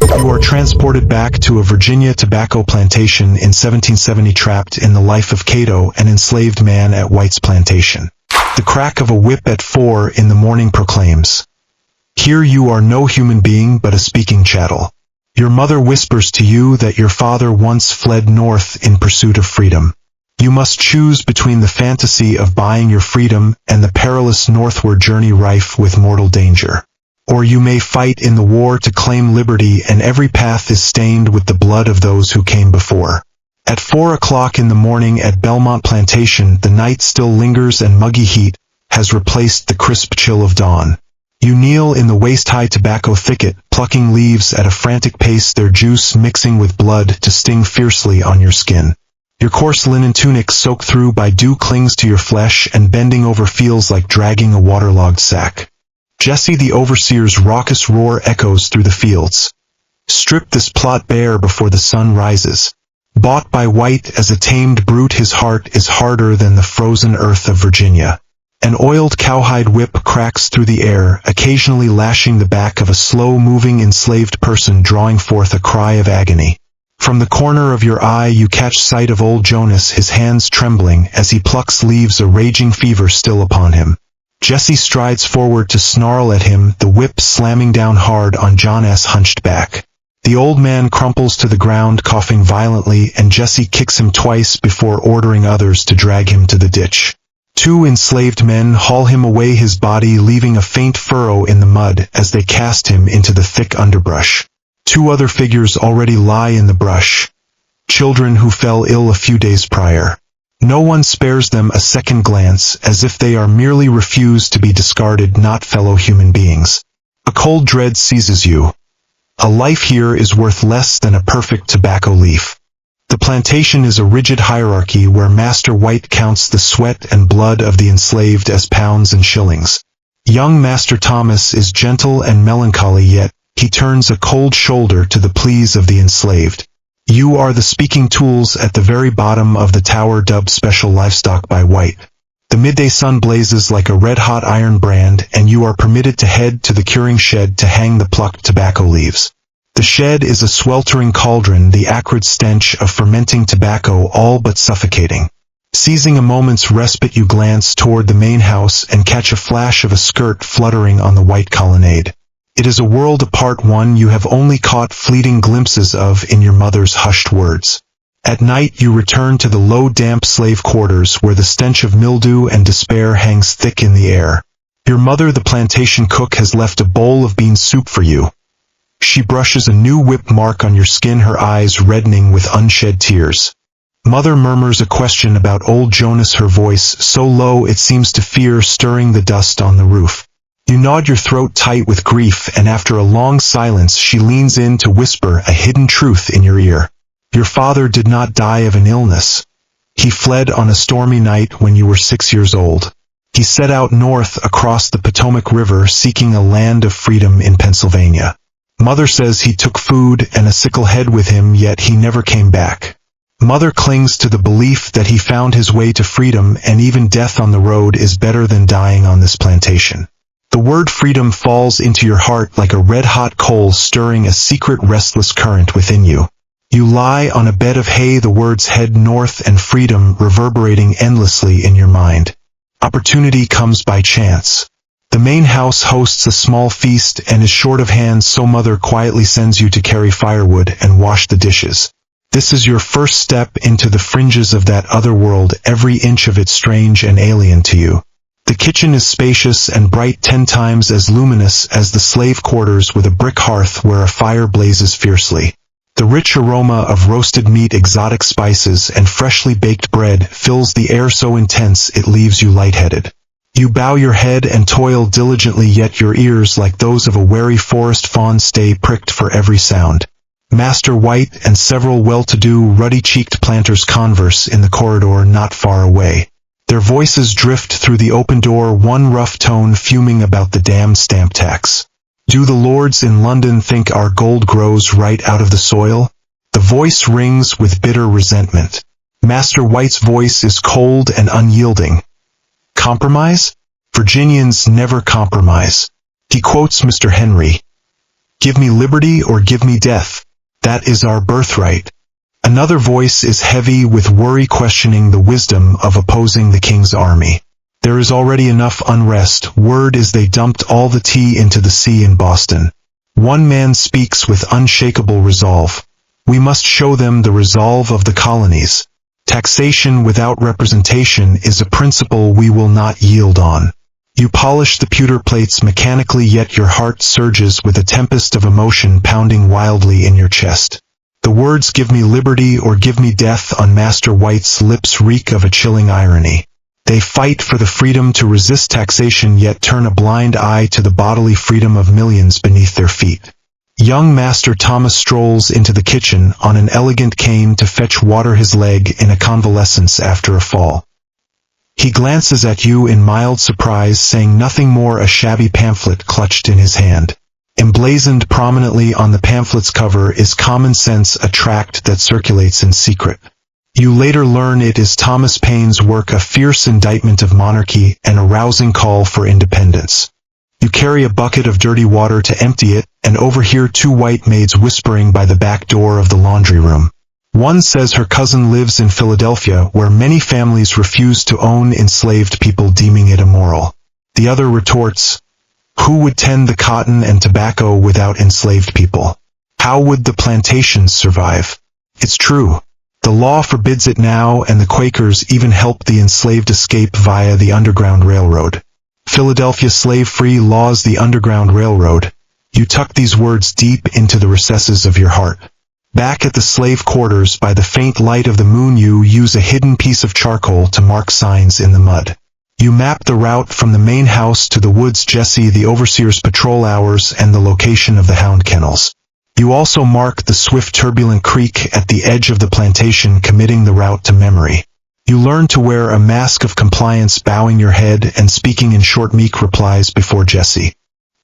You are transported back to a Virginia tobacco plantation in 1770, trapped in the life of Cato, an enslaved man at White's Plantation. The crack of a whip at 4 in the morning proclaims, "Here you are no human being but a speaking chattel." Your mother whispers to you that your father once fled north in pursuit of freedom. You must choose between the fantasy of buying your freedom and the perilous northward journey rife with mortal danger. Or you may fight in the war to claim liberty, and every path is stained with the blood of those who came before. At 4 o'clock in the morning at Belmont Plantation, the night still lingers, and muggy heat has replaced the crisp chill of dawn. You kneel in the waist-high tobacco thicket, plucking leaves at a frantic pace, their juice mixing with blood to sting fiercely on your skin. Your coarse linen tunic, soaked through by dew, clings to your flesh, and bending over feels like dragging a waterlogged sack. Jesse the overseer's raucous roar echoes through the fields. Strip this plot bare before the sun rises. Bought by White as a tamed brute, his heart is harder than the frozen earth of Virginia. An oiled cowhide whip cracks through the air, occasionally lashing the back of a slow-moving enslaved person, drawing forth a cry of agony. From the corner of your eye you catch sight of old Jonas, his hands trembling as he plucks leaves, a raging fever still upon him. Jesse strides forward to snarl at him, the whip slamming down hard on Jonas' hunched back. The old man crumples to the ground, coughing violently, and Jesse kicks him twice before ordering others to drag him to the ditch. 2 enslaved men haul him away, his body leaving a faint furrow in the mud as they cast him into the thick underbrush. 2 other figures already lie in the brush, children who fell ill a few days prior. No one spares them a second glance, as if they are merely refused to be discarded, not fellow human beings. A cold dread seizes you. A life here is worth less than a perfect tobacco leaf. The plantation is a rigid hierarchy where Master White counts the sweat and blood of the enslaved as pounds and shillings. Young Master Thomas is gentle and melancholy, yet he turns a cold shoulder to the pleas of the enslaved. You are the speaking tools at the very bottom of the tower, dubbed special livestock by White. The midday sun blazes like a red-hot iron brand, and you are permitted to head to the curing shed to hang the plucked tobacco leaves. The shed is a sweltering cauldron, the acrid stench of fermenting tobacco all but suffocating. Seizing a moment's respite, you glance toward the main house and catch a flash of a skirt fluttering on the white colonnade. It is a world apart, one you have only caught fleeting glimpses of in your mother's hushed words. At night you return to the low, damp slave quarters, where the stench of mildew and despair hangs thick in the air. Your mother, the plantation cook, has left a bowl of bean soup for you. She brushes a new whip mark on your skin, her eyes reddening with unshed tears. Mother murmurs a question about old Jonas, her voice so low it seems to fear stirring the dust on the roof. You nod, your throat tight with grief, and after a long silence she leans in to whisper a hidden truth in your ear. Your father did not die of an illness. He fled on a stormy night when you were 6 years old. He set out north across the Potomac River, seeking a land of freedom in Pennsylvania. Mother says he took food and a sickle head with him, yet he never came back. Mother clings to the belief that he found his way to freedom, and even death on the road is better than dying on this plantation. The word freedom falls into your heart like a red-hot coal, stirring a secret, restless current within you. You lie on a bed of hay, the words "head north" and "freedom" reverberating endlessly in your mind. Opportunity comes by chance. The main house hosts a small feast and is short of hands, so Mother quietly sends you to carry firewood and wash the dishes. This is your first step into the fringes of that other world, every inch of it strange and alien to you. The kitchen is spacious and bright, 10 times as luminous as the slave quarters, with a brick hearth where a fire blazes fiercely. The rich aroma of roasted meat, exotic spices, and freshly baked bread fills the air so intense it leaves you lightheaded. You bow your head and toil diligently, yet your ears, like those of a wary forest fawn, stay pricked for every sound. Master White and several well-to-do, ruddy-cheeked planters converse in the corridor not far away. Their voices drift through the open door, one rough tone fuming about the damned stamp tax. Do the lords in London think our gold grows right out of the soil? The voice rings with bitter resentment. Master White's voice is cold and unyielding. Compromise? Virginians never compromise. He quotes Mr. Henry. Give me liberty or give me death. That is our birthright. Another voice is heavy with worry, questioning the wisdom of opposing the king's army. There is already enough unrest. Word is they dumped all the tea into the sea in Boston. One man speaks with unshakable resolve. We must show them the resolve of the colonies. Taxation without representation is a principle we will not yield on. You polish the pewter plates mechanically, yet your heart surges with a tempest of emotion pounding wildly in your chest. The words "give me liberty" or "give me death" on Master White's lips reek of a chilling irony. They fight for the freedom to resist taxation, yet turn a blind eye to the bodily freedom of millions beneath their feet. Young Master Thomas strolls into the kitchen on an elegant cane to fetch water, his leg in a convalescence after a fall. He glances at you in mild surprise, saying nothing more, a shabby pamphlet clutched in his hand. Emblazoned prominently on the pamphlet's cover is "Common Sense," a tract that circulates in secret. You later learn it is Thomas Paine's work, a fierce indictment of monarchy and a rousing call for independence. You carry a bucket of dirty water to empty it, and overhear two white maids whispering by the back door of the laundry room. One says her cousin lives in Philadelphia, where many families refuse to own enslaved people, deeming it immoral. The other retorts, "Who would tend the cotton and tobacco without enslaved people? How would the plantations survive?" It's true. The law forbids it now, and the Quakers even helped the enslaved escape via the Underground Railroad. Philadelphia slave-free laws, the Underground Railroad. You tuck these words deep into the recesses of your heart. Back at the slave quarters, by the faint light of the moon, you use a hidden piece of charcoal to mark signs in the mud. You map the route from the main house to the woods, Jesse, the overseer's patrol hours, and the location of the hound kennels. You also mark the swift, turbulent creek at the edge of the plantation, committing the route to memory. You learn to wear a mask of compliance, bowing your head and speaking in short, meek replies before Jesse.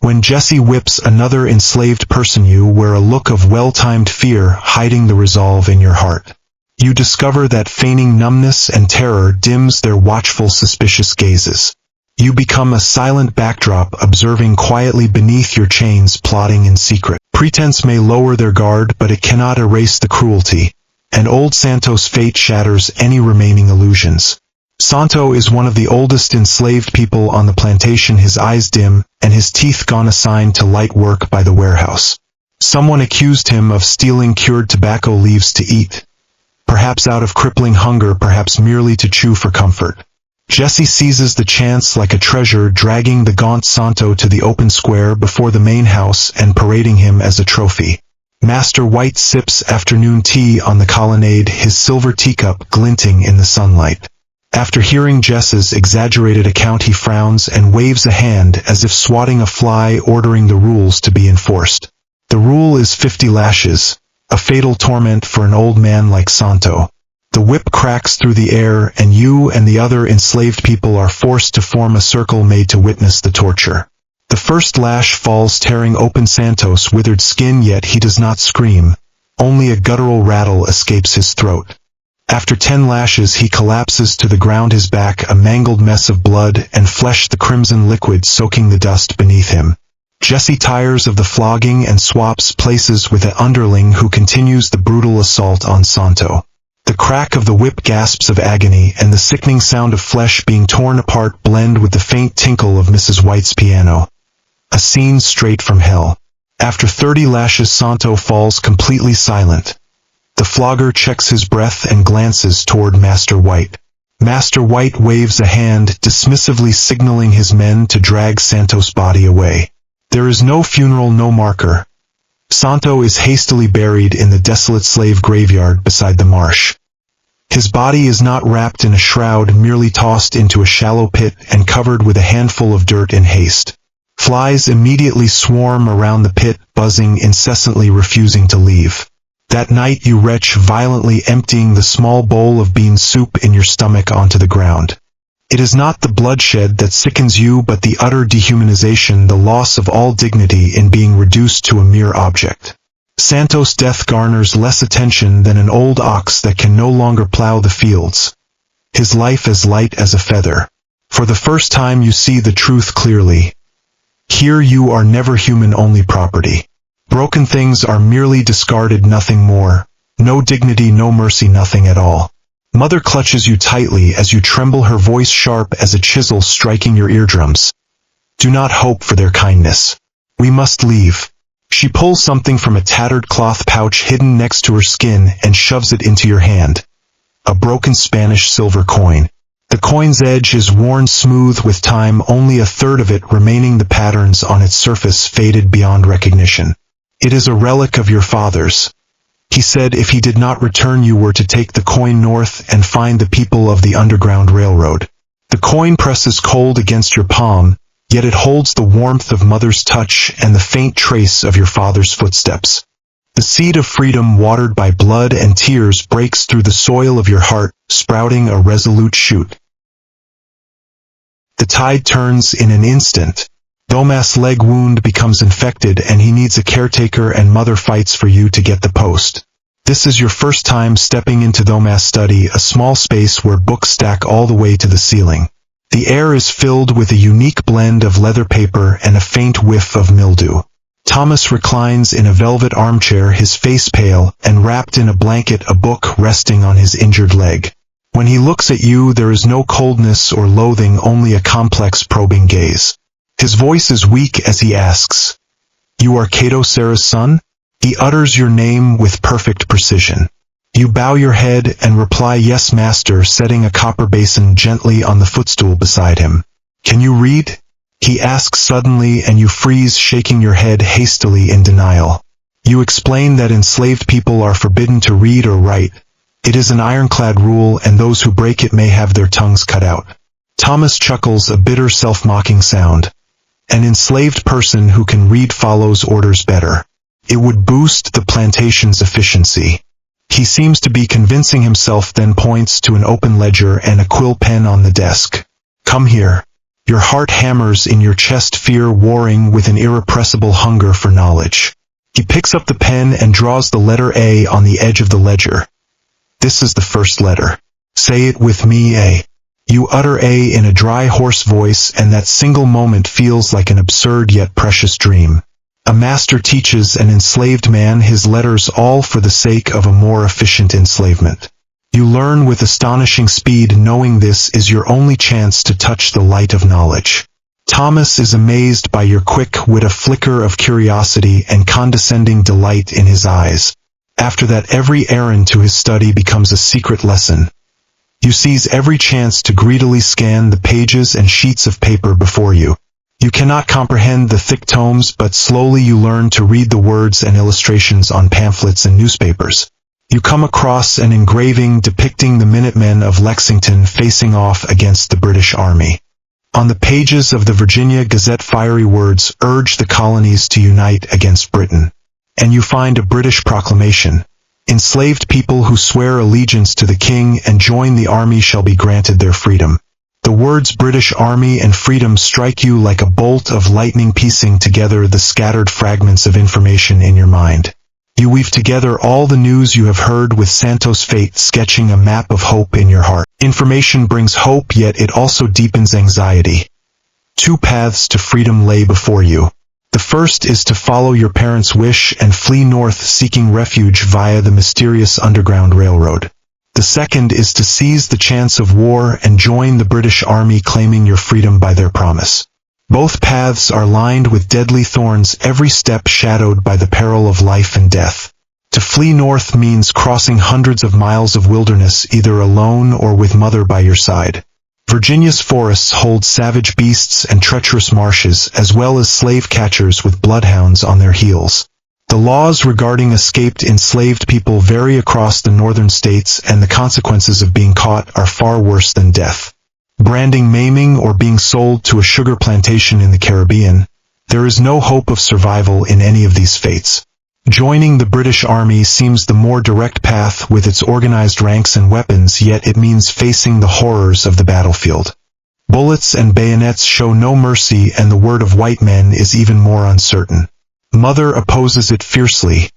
When Jesse whips another enslaved person, you wear a look of well-timed fear, hiding the resolve in your heart. You discover that feigning numbness and terror dims their watchful, suspicious gazes. You become a silent backdrop, observing quietly beneath your chains, plotting in secret. Pretense may lower their guard, but it cannot erase the cruelty, and old Santo's fate shatters any remaining illusions. Santo is one of the oldest enslaved people on the plantation, his eyes dim, and his teeth gone, assigned to light work by the warehouse. Someone accused him of stealing cured tobacco leaves to eat, perhaps out of crippling hunger, perhaps merely to chew for comfort. Jesse seizes the chance like a treasure, dragging the gaunt Santo to the open square before the main house and parading him as a trophy. Master White sips afternoon tea on the colonnade, his silver teacup glinting in the sunlight. After hearing Jess's exaggerated account, he frowns and waves a hand as if swatting a fly, ordering the rules to be enforced. The rule is 50 lashes, a fatal torment for an old man like Santo. The whip cracks through the air, and you and the other enslaved people are forced to form a circle made to witness the torture. The first lash falls, tearing open Santo's withered skin, yet he does not scream. Only a guttural rattle escapes his throat. After 10 lashes, he collapses to the ground, his back a mangled mess of blood and flesh, the crimson liquid soaking the dust beneath him. Jesse tires of the flogging and swaps places with an underling who continues the brutal assault on Santo. The crack of the whip, gasps of agony, and the sickening sound of flesh being torn apart blend with the faint tinkle of Mrs. White's piano. A scene straight from hell. After 30 lashes, Santo falls completely silent. The flogger checks his breath and glances toward Master White. Master White waves a hand, dismissively signaling his men to drag Santo's body away. There is no funeral, no marker. Santo is hastily buried in the desolate slave graveyard beside the marsh. His body is not wrapped in a shroud, merely tossed into a shallow pit and covered with a handful of dirt in haste. Flies immediately swarm around the pit, buzzing incessantly, refusing to leave. That night you retch violently, emptying the small bowl of bean soup in your stomach onto the ground. It is not the bloodshed that sickens you, but the utter dehumanization, the loss of all dignity in being reduced to a mere object. Santo's death garners less attention than an old ox that can no longer plow the fields. His life as light as a feather. For the first time you see the truth clearly. Here you are never human, only property. Broken things are merely discarded, nothing more. No dignity, no mercy, nothing at all. Mother clutches you tightly as you tremble, her voice sharp as a chisel striking your eardrums. Do not hope for their kindness. We must leave. She pulls something from a tattered cloth pouch hidden next to her skin and shoves it into your hand. A broken Spanish silver coin. The coin's edge is worn smooth with time, only a third of it remaining, the patterns on its surface faded beyond recognition. It is a relic of your father's. He said if he did not return, you were to take the coin north and find the people of the Underground Railroad. The coin presses cold against your palm, yet it holds the warmth of mother's touch and the faint trace of your father's footsteps. The seed of freedom, watered by blood and tears, breaks through the soil of your heart, sprouting a resolute shoot. The tide turns in an instant. Thomas' leg wound becomes infected and he needs a caretaker, and mother fights for you to get the post. This is your first time stepping into Thomas' study, a small space where books stack all the way to the ceiling. The air is filled with a unique blend of leather paper and a faint whiff of mildew. Thomas reclines in a velvet armchair, his face pale and wrapped in a blanket, a book resting on his injured leg. When he looks at you, there is no coldness or loathing, only a complex, probing gaze. His voice is weak as he asks, "You are Cato, Sarah's son?" He utters your name with perfect precision. You bow your head and reply, "Yes, master," setting a copper basin gently on the footstool beside him. "Can you read?" he asks suddenly, and you freeze, shaking your head hastily in denial. You explain that enslaved people are forbidden to read or write. It is an ironclad rule, and those who break it may have their tongues cut out. Thomas chuckles, a bitter, self-mocking sound. An enslaved person who can read follows orders better. It would boost the plantation's efficiency. He seems to be convincing himself, then points to an open ledger and a quill pen on the desk. "Come here." Your heart hammers in your chest, fear warring with an irrepressible hunger for knowledge. He picks up the pen and draws the letter A on the edge of the ledger. "This is the first letter. Say it with me, A." You utter A in a dry, hoarse voice, and that single moment feels like an absurd yet precious dream. A master teaches an enslaved man his letters, all for the sake of a more efficient enslavement. You learn with astonishing speed, knowing this is your only chance to touch the light of knowledge. Thomas is amazed by your quick wit, a flicker of curiosity and condescending delight in his eyes. After that, every errand to his study becomes a secret lesson. You seize every chance to greedily scan the pages and sheets of paper before you. You cannot comprehend the thick tomes, but slowly you learn to read the words and illustrations on pamphlets and newspapers. You come across an engraving depicting the Minutemen of Lexington facing off against the British Army. On the pages of the Virginia Gazette, fiery words urge the colonies to unite against Britain. And you find a British proclamation. Enslaved people who swear allegiance to the king and join the army shall be granted their freedom. The words British Army and freedom strike you like a bolt of lightning, piecing together the scattered fragments of information in your mind. You weave together all the news you have heard with Santos' fate, sketching a map of hope in your heart. Information brings hope, yet it also deepens anxiety. Two paths to freedom lay before you. The first is to follow your parents' wish and flee north, seeking refuge via the mysterious Underground Railroad. The second is to seize the chance of war and join the British Army, claiming your freedom by their promise. Both paths are lined with deadly thorns, every step shadowed by the peril of life and death. To flee north means crossing hundreds of miles of wilderness, either alone or with mother by your side. Virginia's forests hold savage beasts and treacherous marshes, as well as slave catchers with bloodhounds on their heels. The laws regarding escaped enslaved people vary across the northern states, and the consequences of being caught are far worse than death. Branding, maiming, or being sold to a sugar plantation in the Caribbean. There is no hope of survival in any of these fates. Joining the British Army seems the more direct path with its organized ranks and weapons, yet it means facing the horrors of the battlefield. Bullets and bayonets show no mercy, and the word of white men is even more uncertain. Mother opposes it fiercely.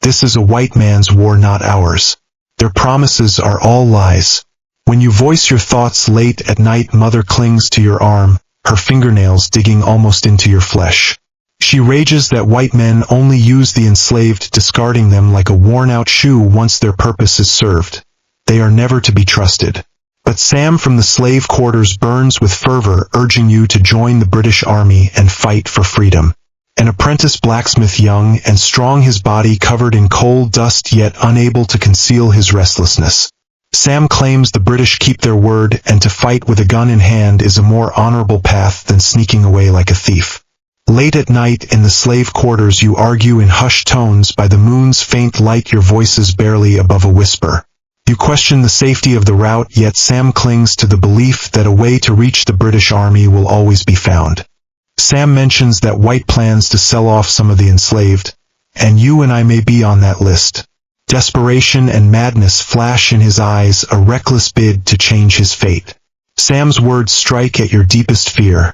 This is a white man's war, not ours. Their promises are all lies. When you voice your thoughts late at night, mother clings to your arm, her fingernails digging almost into your flesh. She rages that white men only use the enslaved, discarding them like a worn-out shoe once their purpose is served. They are never to be trusted. But Sam from the slave quarters burns with fervor, urging you to join the British Army and fight for freedom. An apprentice blacksmith, young and strong, his body covered in coal dust yet unable to conceal his restlessness. Sam claims the British keep their word, and to fight with a gun in hand is a more honorable path than sneaking away like a thief. Late at night in the slave quarters you argue in hushed tones, by the moon's faint light your voices barely above a whisper. You question the safety of the route, yet Sam clings to the belief that a way to reach the British Army will always be found. Sam mentions that White plans to sell off some of the enslaved, and you and I may be on that list. Desperation and madness flash in his eyes, a reckless bid to change his fate. Sam's words strike at your deepest fear.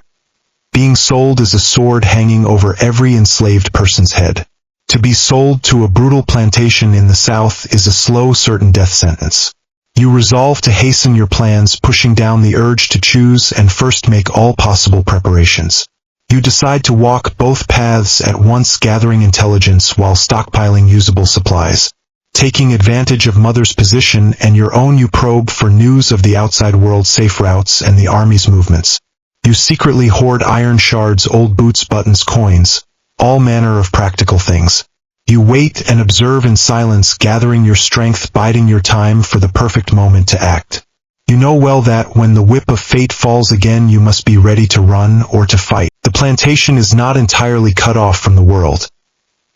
Being sold is a sword hanging over every enslaved person's head. To be sold to a brutal plantation in the South is a slow, certain death sentence. You resolve to hasten your plans, pushing down the urge to choose and first make all possible preparations. You decide to walk both paths at once, gathering intelligence while stockpiling usable supplies. Taking advantage of Mother's position and your own, you probe for news of the outside world, safe routes, and the Army's movements. You secretly hoard iron shards, old boots, buttons, coins, all manner of practical things. You wait and observe in silence, gathering your strength, biding your time for the perfect moment to act. You know well that when the whip of fate falls again, you must be ready to run or to fight. The plantation is not entirely cut off from the world.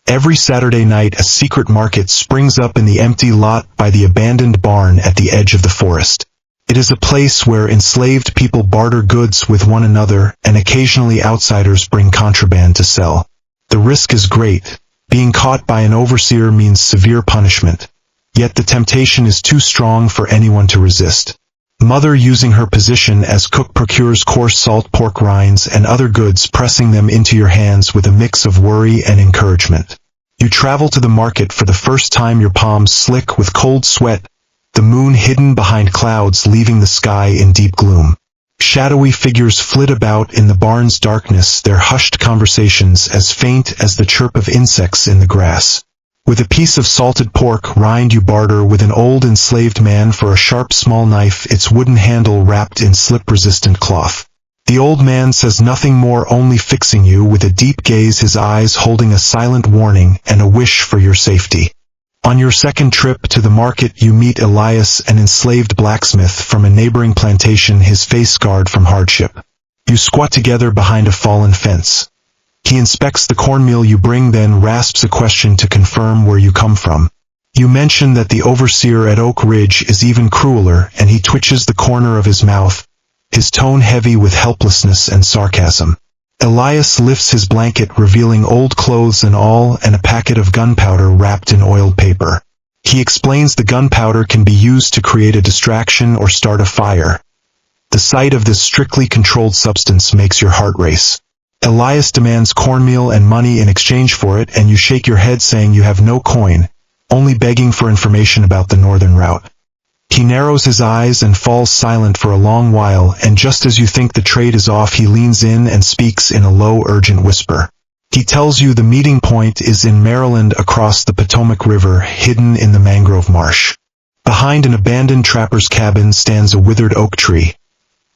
Every Saturday night a secret market springs up in the empty lot by the abandoned barn at the edge of the forest. It is a place where enslaved people barter goods with one another, and occasionally outsiders bring contraband to sell. The risk is great. Being caught by an overseer means severe punishment. Yet the temptation is too strong for anyone to resist. Mother, using her position as cook, procures coarse salt pork rinds and other goods, pressing them into your hands with a mix of worry and encouragement. You travel to the market for the first time, your palms slick with cold sweat, the moon hidden behind clouds leaving the sky in deep gloom. Shadowy figures flit about in the barn's darkness, their hushed conversations as faint as the chirp of insects in the grass. With a piece of salted pork rind you barter with an old enslaved man for a sharp small knife, its wooden handle wrapped in slip-resistant cloth. The old man says nothing more, only fixing you with a deep gaze, his eyes holding a silent warning and a wish for your safety. On your second trip to the market you meet Elias, an enslaved blacksmith from a neighboring plantation, his face scarred from hardship. You squat together behind a fallen fence. He inspects the cornmeal you bring, then rasps a question to confirm where you come from. You mention that the overseer at Oak Ridge is even crueler, and he twitches the corner of his mouth, his tone heavy with helplessness and sarcasm. Elias lifts his blanket, revealing old clothes and all, and a packet of gunpowder wrapped in oiled paper. He explains the gunpowder can be used to create a distraction or start a fire. The sight of this strictly controlled substance makes your heart race. Elias demands cornmeal and money in exchange for it, and you shake your head saying you have no coin, only begging for information about the northern route. He narrows his eyes and falls silent for a long while, and just as you think the trade is off, he leans in and speaks in a low, urgent whisper. He tells you the meeting point is in Maryland, across the Potomac River, hidden in the mangrove marsh. Behind an abandoned trapper's cabin stands a withered oak tree.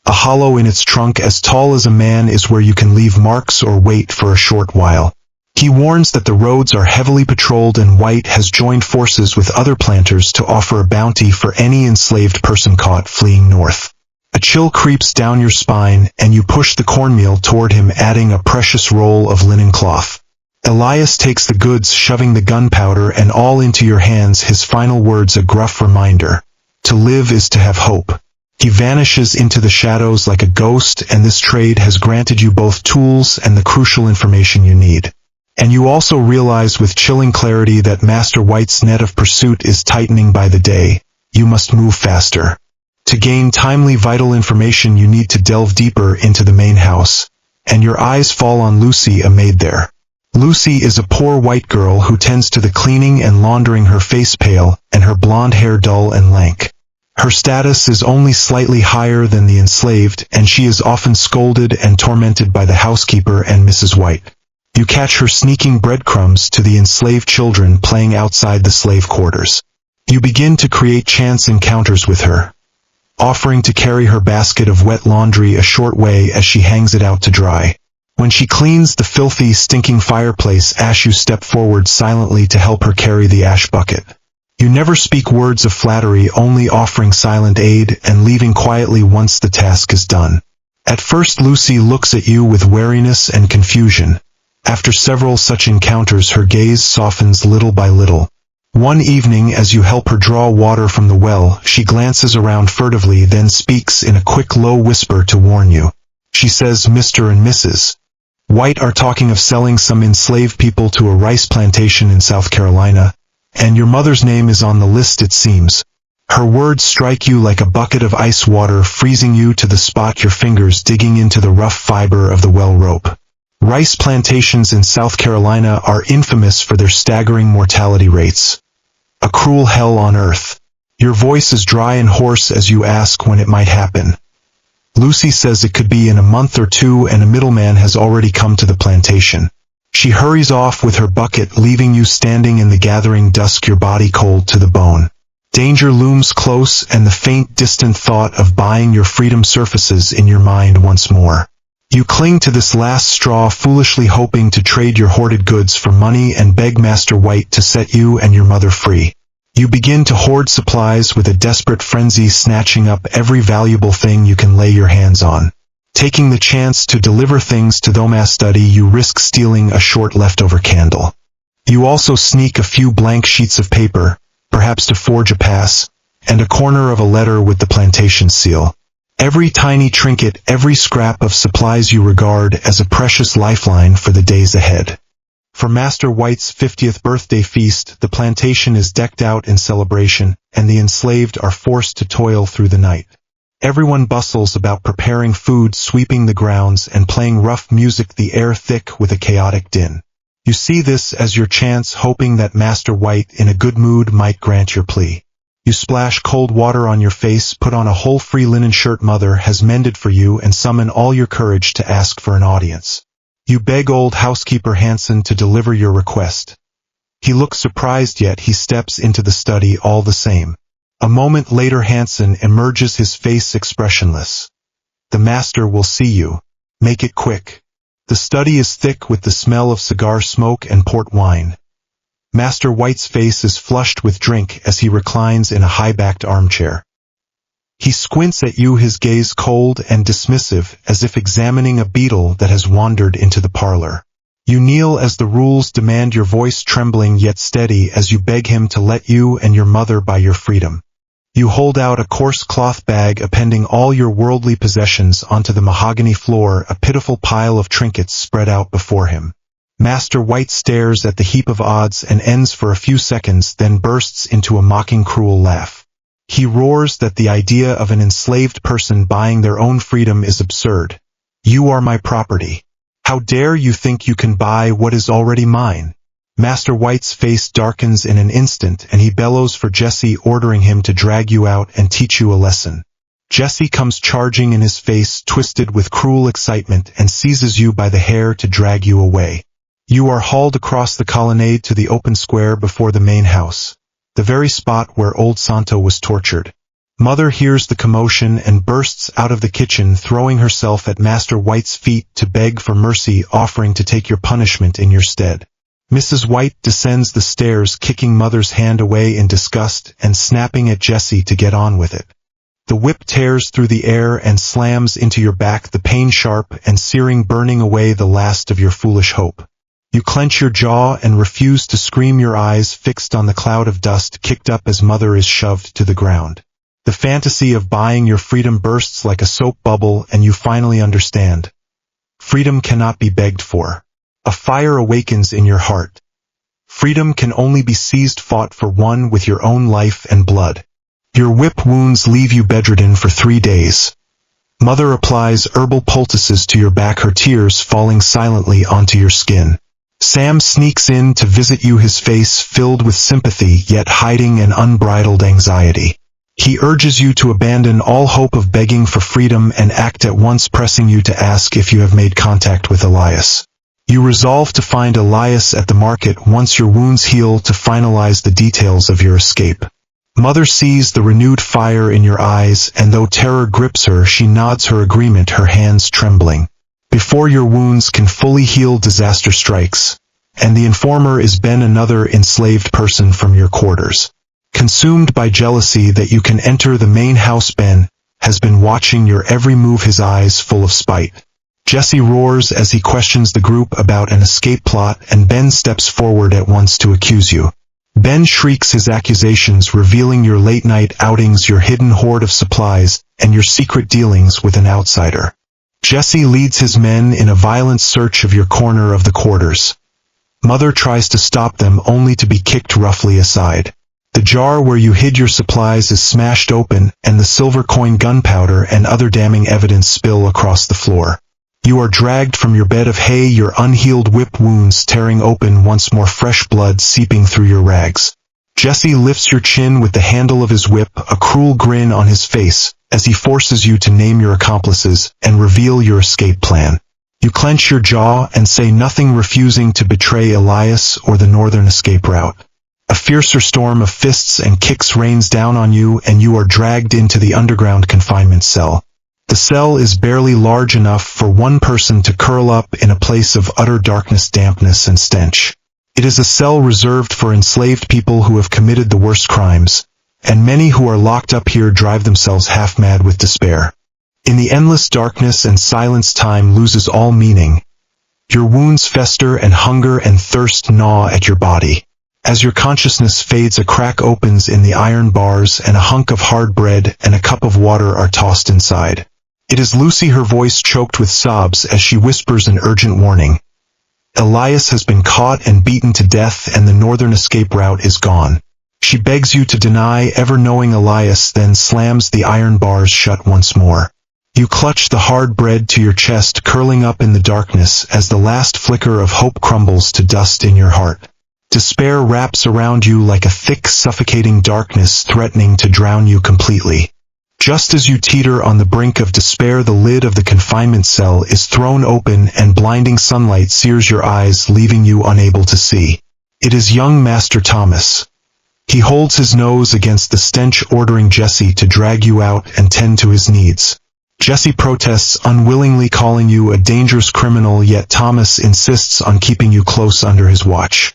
A hollow in its trunk as tall as a man is where you can leave marks or wait for a short while. He warns that the roads are heavily patrolled, and White has joined forces with other planters to offer a bounty for any enslaved person caught fleeing north. A chill creeps down your spine, and you push the cornmeal toward him, adding a precious roll of linen cloth. Elias takes the goods, shoving the gunpowder and all into your hands, his final words a gruff reminder. To live is to have hope. He vanishes into the shadows like a ghost, and this trade has granted you both tools and the crucial information you need. And you also realize with chilling clarity that Master White's net of pursuit is tightening by the day. You must move faster. To gain timely, vital information you need to delve deeper into the main house, and your eyes fall on Lucy, a maid there. Lucy is a poor white girl who tends to the cleaning and laundering, her face pale, and her blonde hair dull and lank. Her status is only slightly higher than the enslaved, and she is often scolded and tormented by the housekeeper and Mrs. White. You catch her sneaking breadcrumbs to the enslaved children playing outside the slave quarters. You begin to create chance encounters with her, offering to carry her basket of wet laundry a short way as she hangs it out to dry. When she cleans the filthy, stinking fireplace ash, you step forward silently to help her carry the ash bucket. You never speak words of flattery, only offering silent aid and leaving quietly once the task is done. At first Lucy looks at you with wariness and confusion. After several such encounters, her gaze softens little by little. One evening, as you help her draw water from the well, she glances around furtively, then speaks in a quick, low whisper to warn you. She says, "Mr. and Mrs. White are talking of selling some enslaved people to a rice plantation in South Carolina, and your mother's name is on the list, it seems." Her words strike you like a bucket of ice water, freezing you to the spot, your fingers digging into the rough fiber of the well rope. Rice plantations in South Carolina are infamous for their staggering mortality rates. A cruel hell on earth. Your voice is dry and hoarse as you ask when it might happen. Lucy says it could be in a month or two, and a middleman has already come to the plantation. She hurries off with her bucket, leaving you standing in the gathering dusk, your body cold to the bone. Danger looms close, and the faint, distant thought of buying your freedom surfaces in your mind once more. You cling to this last straw, foolishly hoping to trade your hoarded goods for money and beg Master White to set you and your mother free. You begin to hoard supplies with a desperate frenzy, snatching up every valuable thing you can lay your hands on. Taking the chance to deliver things to Thomas' study, you risk stealing a short leftover candle. You also sneak a few blank sheets of paper, perhaps to forge a pass, and a corner of a letter with the plantation seal. Every tiny trinket, every scrap of supplies you regard as a precious lifeline for the days ahead. For Master White's 50th birthday feast, the plantation is decked out in celebration, and the enslaved are forced to toil through the night. Everyone bustles about preparing food, sweeping the grounds, and playing rough music, the air thick with a chaotic din. You see this as your chance, hoping that Master White, in a good mood, might grant your plea. You splash cold water on your face, put on a whole free linen shirt Mother has mended for you, and summon all your courage to ask for an audience. You beg old housekeeper Hanson to deliver your request. He looks surprised, yet he steps into the study all the same. A moment later Hanson emerges, his face expressionless. "The master will see you. Make it quick." The study is thick with the smell of cigar smoke and port wine. Master White's face is flushed with drink as he reclines in a high-backed armchair. He squints at you, his gaze cold and dismissive, as if examining a beetle that has wandered into the parlor. You kneel as the rules demand, your voice trembling yet steady as you beg him to let you and your mother buy your freedom. You hold out a coarse cloth bag, appending all your worldly possessions onto the mahogany floor, a pitiful pile of trinkets spread out before him. Master White stares at the heap of odds and ends for a few seconds, then bursts into a mocking, cruel laugh. He roars that the idea of an enslaved person buying their own freedom is absurd. "You are my property. How dare you think you can buy what is already mine?" Master White's face darkens in an instant, and he bellows for Jessie, ordering him to drag you out and teach you a lesson. Jessie comes charging in, his face twisted with cruel excitement, and seizes you by the hair to drag you away. You are hauled across the colonnade to the open square before the main house, the very spot where old Santo was tortured. Mother hears the commotion and bursts out of the kitchen, throwing herself at Master White's feet to beg for mercy, offering to take your punishment in your stead. Mrs. White descends the stairs, kicking Mother's hand away in disgust and snapping at Jessie to get on with it. The whip tears through the air and slams into your back, the pain sharp and searing, burning away the last of your foolish hope. You clench your jaw and refuse to scream, your eyes fixed on the cloud of dust kicked up as Mother is shoved to the ground. The fantasy of buying your freedom bursts like a soap bubble, and you finally understand. Freedom cannot be begged for. A fire awakens in your heart. Freedom can only be seized, fought for, won with your own life and blood. Your whip wounds leave you bedridden for 3 days. Mother applies herbal poultices to your back, her tears falling silently onto your skin. Sam sneaks in to visit you, his face filled with sympathy yet hiding an unbridled anxiety. He urges you to abandon all hope of begging for freedom and act at once, pressing you to ask if you have made contact with Elias. You resolve to find Elias at the market once your wounds heal to finalize the details of your escape. Mother sees the renewed fire in your eyes, and though terror grips her, she nods her agreement, her hands trembling. Before your wounds can fully heal, disaster strikes, and the informer is Ben, another enslaved person from your quarters. Consumed by jealousy that you can enter the main house, Ben has been watching your every move, his eyes full of spite. Jesse roars as he questions the group about an escape plot, and Ben steps forward at once to accuse you. Ben shrieks his accusations, revealing your late-night outings, your hidden hoard of supplies, and your secret dealings with an outsider. Jesse leads his men in a violent search of your corner of the quarters. Mother tries to stop them, only to be kicked roughly aside. The jar where you hid your supplies is smashed open, and the silver coin, gunpowder, and other damning evidence spill across the floor. You are dragged from your bed of hay, your unhealed whip wounds tearing open once more, fresh blood seeping through your rags. Jesse lifts your chin with the handle of his whip, a cruel grin on his face, as he forces you to name your accomplices and reveal your escape plan. You clench your jaw and say nothing, refusing to betray Elias or the northern escape route. A fiercer storm of fists and kicks rains down on you, and you are dragged into the underground confinement cell. The cell is barely large enough for one person to curl up in, a place of utter darkness, dampness, and stench. It is a cell reserved for enslaved people who have committed the worst crimes, and many who are locked up here drive themselves half mad with despair. In the endless darkness and silence, time loses all meaning. Your wounds fester, and hunger and thirst gnaw at your body. As your consciousness fades, a crack opens in the iron bars, and a hunk of hard bread and a cup of water are tossed inside. It is Lucy, her voice choked with sobs as she whispers an urgent warning. Elias has been caught and beaten to death, and the northern escape route is gone. She begs you to deny ever knowing Elias, then slams the iron bars shut once more. You clutch the hard bread to your chest, curling up in the darkness as the last flicker of hope crumbles to dust in your heart. Despair wraps around you like a thick, suffocating darkness, threatening to drown you completely. Just as you teeter on the brink of despair, the lid of the confinement cell is thrown open, and blinding sunlight sears your eyes, leaving you unable to see. It is young Master Thomas. He holds his nose against the stench, ordering Jesse to drag you out and tend to his needs. Jesse protests, unwillingly calling you a dangerous criminal, yet Thomas insists on keeping you close under his watch.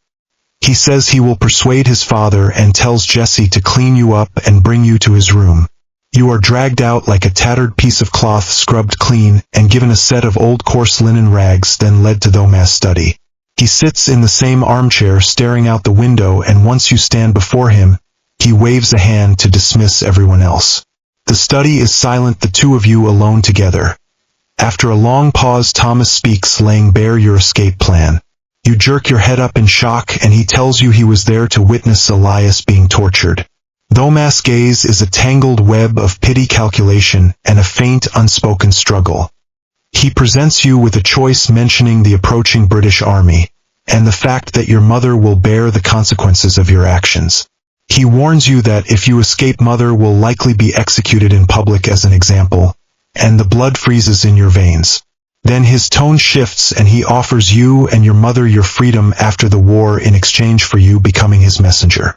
He says he will persuade his father and tells Jesse to clean you up and bring you to his room. You are dragged out like a tattered piece of cloth, scrubbed clean, and given a set of old coarse linen rags, then led to Thomas' study. He sits in the same armchair, staring out the window, and once you stand before him, he waves a hand to dismiss everyone else. The study is silent, the two of you alone together. After a long pause, Thomas speaks, laying bare your escape plan. You jerk your head up in shock, and he tells you he was there to witness Elias being tortured. Thomas' gaze is a tangled web of pity, calculation, and a faint, unspoken struggle. He presents you with a choice, mentioning the approaching British Army, and the fact that your mother will bear the consequences of your actions. He warns you that if you escape, Mother will likely be executed in public as an example, and the blood freezes in your veins. Then his tone shifts, and he offers you and your mother your freedom after the war in exchange for you becoming his messenger.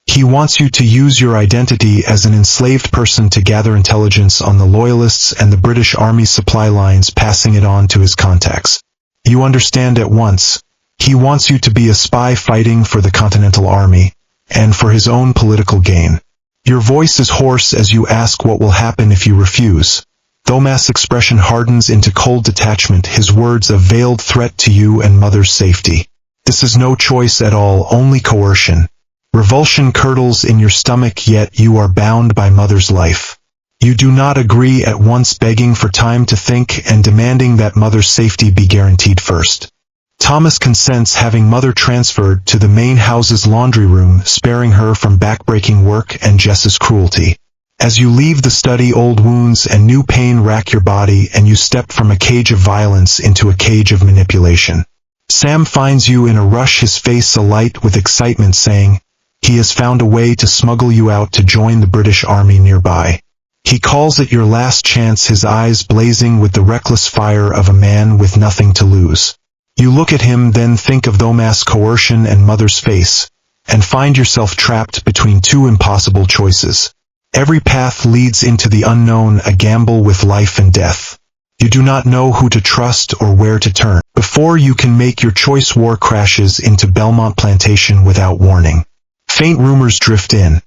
He wants you to use your identity as an enslaved person to gather intelligence on the Loyalists and the British Army supply lines, passing it on to his contacts. You understand at once. He wants you to be a spy fighting for the Continental Army, and for his own political gain. Your voice is hoarse as you ask what will happen if you refuse. Thomas' expression hardens into cold detachment, his words a veiled threat to you and Mother's safety. This is no choice at all, only coercion. Revulsion curdles in your stomach, yet you are bound by Mother's life. You do not agree at once, begging for time to think and demanding that Mother's safety be guaranteed first. Thomas consents, having Mother transferred to the main house's laundry room, sparing her from backbreaking work and Jess's cruelty. As you leave the study, old wounds and new pain rack your body, and you step from a cage of violence into a cage of manipulation. Sam finds you in a rush, his face alight with excitement, saying he has found a way to smuggle you out to join the British Army nearby. He calls it your last chance, his eyes blazing with the reckless fire of a man with nothing to lose. You look at him, then think of Thomas' coercion and mother's face, and find yourself trapped between two impossible choices. Every path leads into the unknown, a gamble with life and death. You do not know who to trust or where to turn. Before you can make your choice, war crashes into Belmont Plantation without warning. Faint rumors drift in.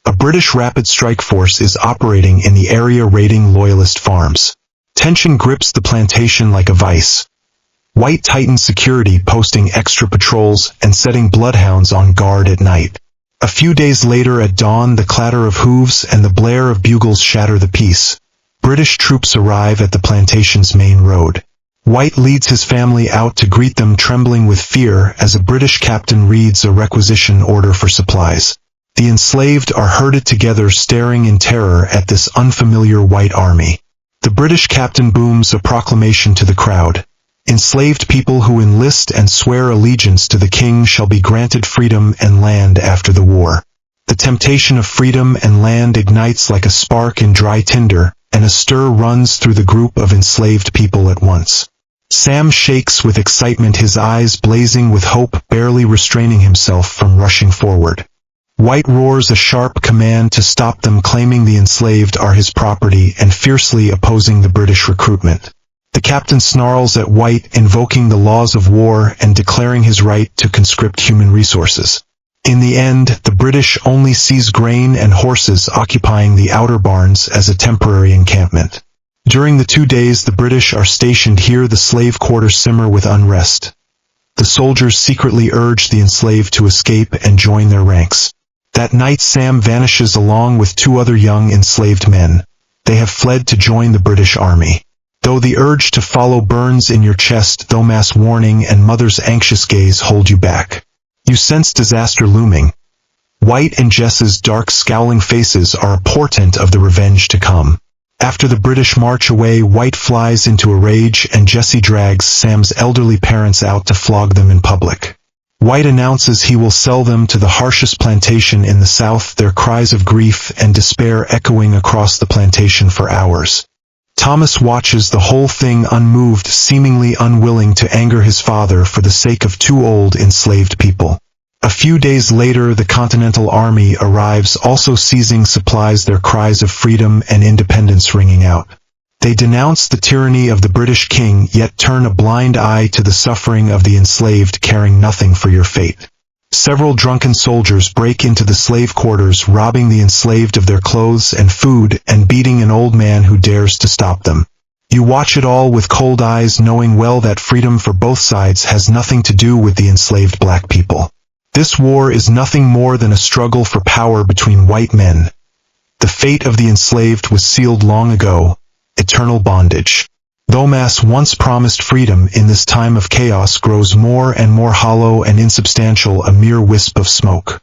A British rapid strike force is operating in the area, raiding loyalist farms. Tension grips the plantation like a vice. White tightens security, posting extra patrols and setting bloodhounds on guard at night. A few days later, at dawn, the clatter of hooves and the blare of bugles shatter the peace. British troops arrive at the plantation's main road. White leads his family out to greet them, trembling with fear as a British captain reads a requisition order for supplies. The enslaved are herded together, staring in terror at this unfamiliar white army. The British captain booms a proclamation to the crowd. Enslaved people who enlist and swear allegiance to the king shall be granted freedom and land after the war. The temptation of freedom and land ignites like a spark in dry tinder, and a stir runs through the group of enslaved people at once. Sam shakes with excitement, his eyes blazing with hope, barely restraining himself from rushing forward. White roars a sharp command to stop them, claiming the enslaved are his property and fiercely opposing the British recruitment. The captain snarls at White, invoking the laws of war and declaring his right to conscript human resources. In the end, the British only seize grain and horses, occupying the outer barns as a temporary encampment. During the 2 days the British are stationed here, the slave quarters simmer with unrest. The soldiers secretly urge the enslaved to escape and join their ranks. That night Sam vanishes along with 2 other young enslaved men. They have fled to join the British army. Though the urge to follow burns in your chest, Thomas' warning and mother's anxious gaze hold you back. You sense disaster looming. White and Jess's dark, scowling faces are a portent of the revenge to come. After the British march away, White flies into a rage and Jesse drags Sam's elderly parents out to flog them in public. White announces he will sell them to the harshest plantation in the South, their cries of grief and despair echoing across the plantation for hours. Thomas watches the whole thing unmoved, seemingly unwilling to anger his father for the sake of 2 old enslaved people. A few days later, the Continental Army arrives, also seizing supplies, their cries of freedom and independence ringing out. They denounce the tyranny of the British king, yet turn a blind eye to the suffering of the enslaved, caring nothing for your fate. Several drunken soldiers break into the slave quarters, robbing the enslaved of their clothes and food and beating an old man who dares to stop them. You watch it all with cold eyes, knowing well that freedom for both sides has nothing to do with the enslaved black people. This war is nothing more than a struggle for power between white men. The fate of the enslaved was sealed long ago: eternal bondage. Thomas, once promised freedom, in this time of chaos grows more and more hollow and insubstantial, a mere wisp of smoke.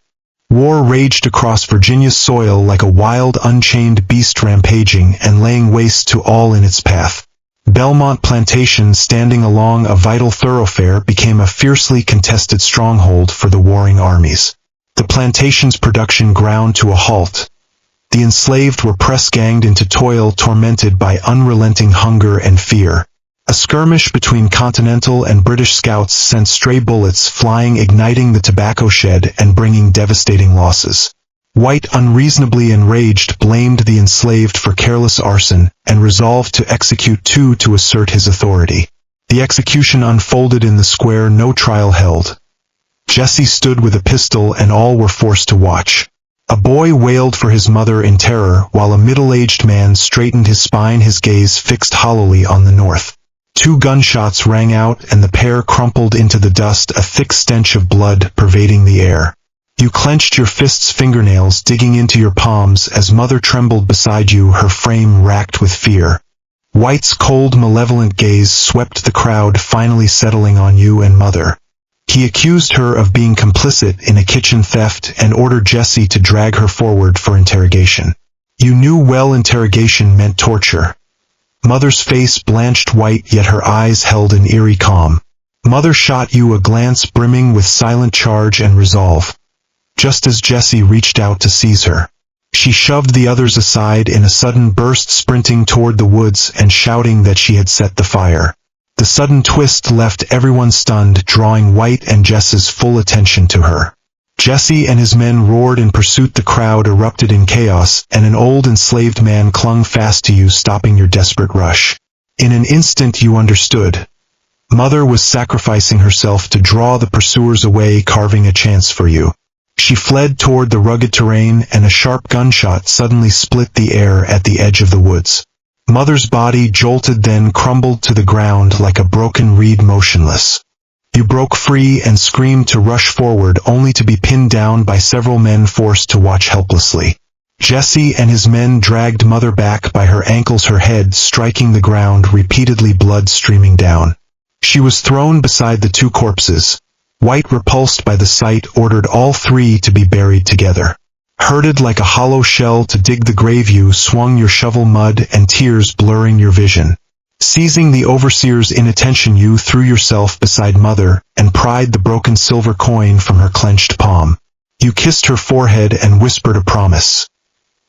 War raged across Virginia's soil like a wild, unchained beast, rampaging and laying waste to all in its path. Belmont Plantation, standing along a vital thoroughfare, became a fiercely contested stronghold for the warring armies. The plantation's production ground to a halt. The enslaved were press-ganged into toil, tormented by unrelenting hunger and fear. A skirmish between Continental and British scouts sent stray bullets flying, igniting the tobacco shed and bringing devastating losses. White, unreasonably enraged, blamed the enslaved for careless arson and resolved to execute 2 to assert his authority. The execution unfolded in the square, no trial held. Jesse stood with a pistol and all were forced to watch. A boy wailed for his mother in terror, while a middle-aged man straightened his spine, his gaze fixed hollowly on the north. 2 gunshots rang out and the pair crumpled into the dust, a thick stench of blood pervading the air. You clenched your fists, fingernails digging into your palms as mother trembled beside you, her frame racked with fear. White's cold, malevolent gaze swept the crowd, finally settling on you and mother. He accused her of being complicit in a kitchen theft and ordered Jesse to drag her forward for interrogation. You knew well interrogation meant torture. Mother's face blanched white, yet her eyes held an eerie calm. Mother shot you a glance brimming with silent charge and resolve. Just as Jesse reached out to seize her, she shoved the others aside in a sudden burst, sprinting toward the woods and shouting that she had set the fire. The sudden twist left everyone stunned, drawing White and Jess's full attention to her. Jesse and his men roared in pursuit. The crowd erupted in chaos, and an old enslaved man clung fast to you, stopping your desperate rush. In an instant you understood. Mother was sacrificing herself to draw the pursuers away, carving a chance for you. She fled toward the rugged terrain, and a sharp gunshot suddenly split the air at the edge of the woods. Mother's body jolted, then crumbled to the ground like a broken reed, motionless. You broke free and screamed to rush forward, only to be pinned down by several men forced to watch helplessly. Jesse and his men dragged Mother back by her ankles, her head striking the ground repeatedly, blood streaming down. She was thrown beside the two corpses. White, repulsed by the sight, ordered all three to be buried together. Herded like a hollow shell to dig the grave, you swung your shovel, mud and tears blurring your vision. Seizing the overseer's inattention, you threw yourself beside Mother and pried the broken silver coin from her clenched palm. You kissed her forehead and whispered a promise.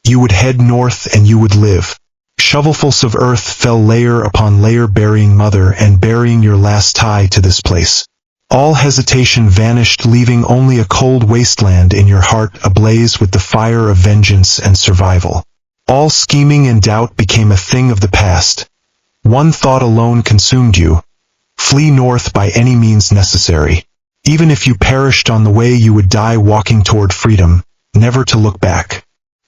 You would head north and you would live. Shovelfuls of earth fell layer upon layer, burying Mother and burying your last tie to this place. All hesitation vanished, leaving only a cold wasteland in your heart, ablaze with the fire of vengeance and survival. All scheming and doubt became a thing of the past. One thought alone consumed you. Flee north by any means necessary. Even if you perished on the way, you would die walking toward freedom, never to look back.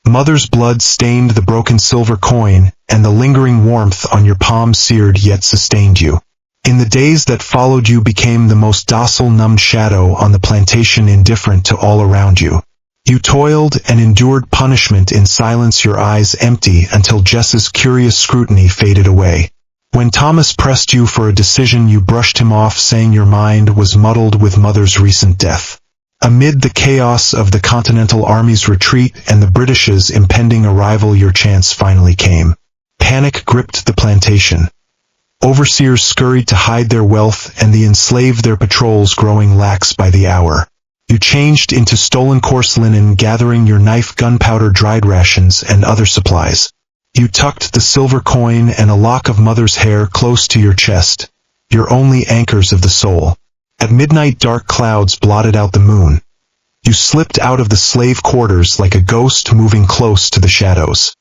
Mother's blood stained the broken silver coin, and the lingering warmth on your palm seared yet sustained you. In the days that followed, you became the most docile, numbed shadow on the plantation, indifferent to all around you. You toiled and endured punishment in silence, your eyes empty until Jess's curious scrutiny faded away. When Thomas pressed you for a decision, you brushed him off, saying your mind was muddled with Mother's recent death. Amid the chaos of the Continental Army's retreat and the British's impending arrival, your chance finally came. Panic gripped the plantation. Overseers scurried to hide their wealth, and the enslaved their patrols, growing lax by the hour. You changed into stolen coarse linen, gathering your knife, gunpowder, dried rations, and other supplies. You tucked the silver coin and a lock of Mother's hair close to your chest, your only anchors of the soul. At midnight, dark clouds blotted out the moon. You slipped out of the slave quarters like a ghost, moving close to the shadows.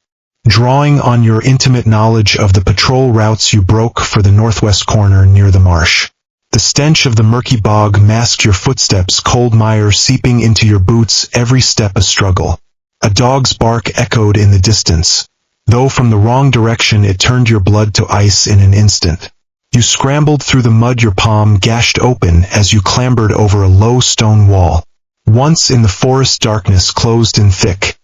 Drawing on your intimate knowledge of the patrol routes, you broke for the northwest corner near the marsh. The stench of the murky bog masked your footsteps, cold mire seeping into your boots, every step a struggle. A dog's bark echoed in the distance. Though from the wrong direction, it turned your blood to ice in an instant. You scrambled through the mud, your palm gashed open as you clambered over a low stone wall. Once in the forest, darkness closed in thick.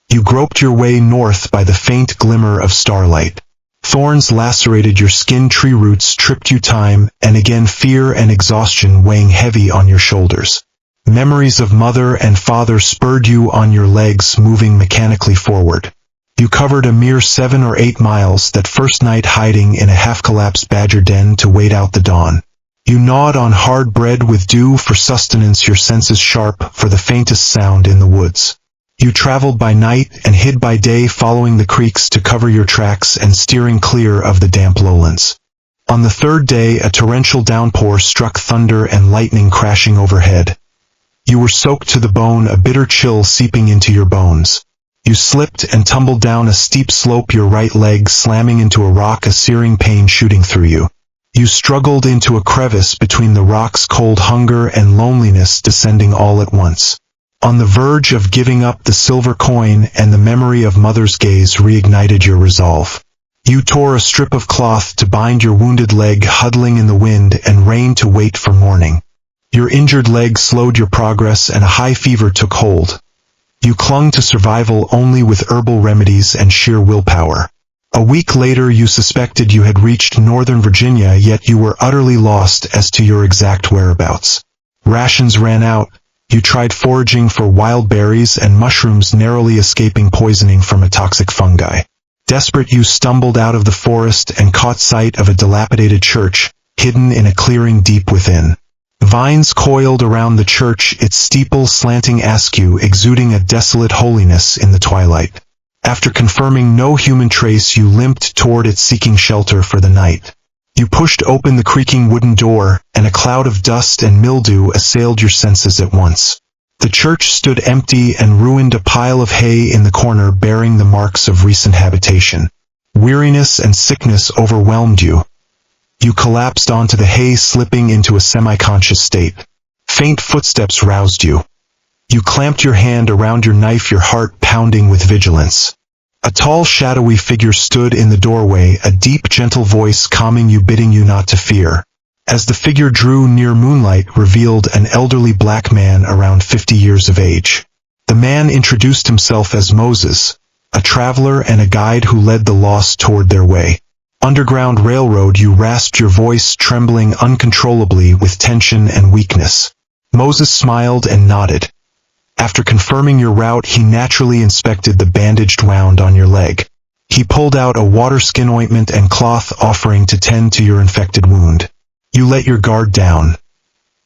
You groped your way north by the faint glimmer of starlight. Thorns lacerated your skin, tree roots tripped you, time and again fear and exhaustion weighing heavy on your shoulders. Memories of Mother and Father spurred you on, your legs moving mechanically forward. You covered a mere 7 or 8 miles that first night, hiding in a half-collapsed badger den to wait out the dawn. You gnawed on hard bread with dew for sustenance, your senses sharp for the faintest sound in the woods. You traveled by night and hid by day, following the creeks to cover your tracks and steering clear of the damp lowlands. On the third day, a torrential downpour struck, thunder and lightning crashing overhead. You were soaked to the bone, a bitter chill seeping into your bones. You slipped and tumbled down a steep slope, your right leg slamming into a rock, a searing pain shooting through you. You struggled into a crevice between the rocks, cold, hunger and loneliness descending all at once. On the verge of giving up, the silver coin and the memory of Mother's gaze reignited your resolve. You tore a strip of cloth to bind your wounded leg, huddling in the wind and rain to wait for morning. Your injured leg slowed your progress and a high fever took hold. You clung to survival only with herbal remedies and sheer willpower. A week later, you suspected you had reached Northern Virginia, yet you were utterly lost as to your exact whereabouts. Rations ran out. You tried foraging for wild berries and mushrooms, narrowly escaping poisoning from a toxic fungi. Desperate, you stumbled out of the forest and caught sight of a dilapidated church, hidden in a clearing deep within. Vines coiled around the church, its steeple slanting askew, exuding a desolate holiness in the twilight. After confirming no human trace, you limped toward it, seeking shelter for the night. You pushed open the creaking wooden door, and a cloud of dust and mildew assailed your senses at once. The church stood empty and ruined, a pile of hay in the corner bearing the marks of recent habitation. Weariness and sickness overwhelmed you. You collapsed onto the hay, slipping into a semi-conscious state. Faint footsteps roused you. You clamped your hand around your knife, your heart pounding with vigilance. A tall, shadowy figure stood in the doorway, a deep, gentle voice calming you, bidding you not to fear. As the figure drew near, moonlight revealed an elderly black man around 50 years of age. The man introduced himself as Moses, a traveler and a guide who led the lost toward their way. Underground Railroad, you rasped, your voice trembling uncontrollably with tension and weakness. Moses smiled and nodded. After confirming your route, he naturally inspected the bandaged wound on your leg. He pulled out a water skin ointment and cloth, offering to tend to your infected wound. You let your guard down.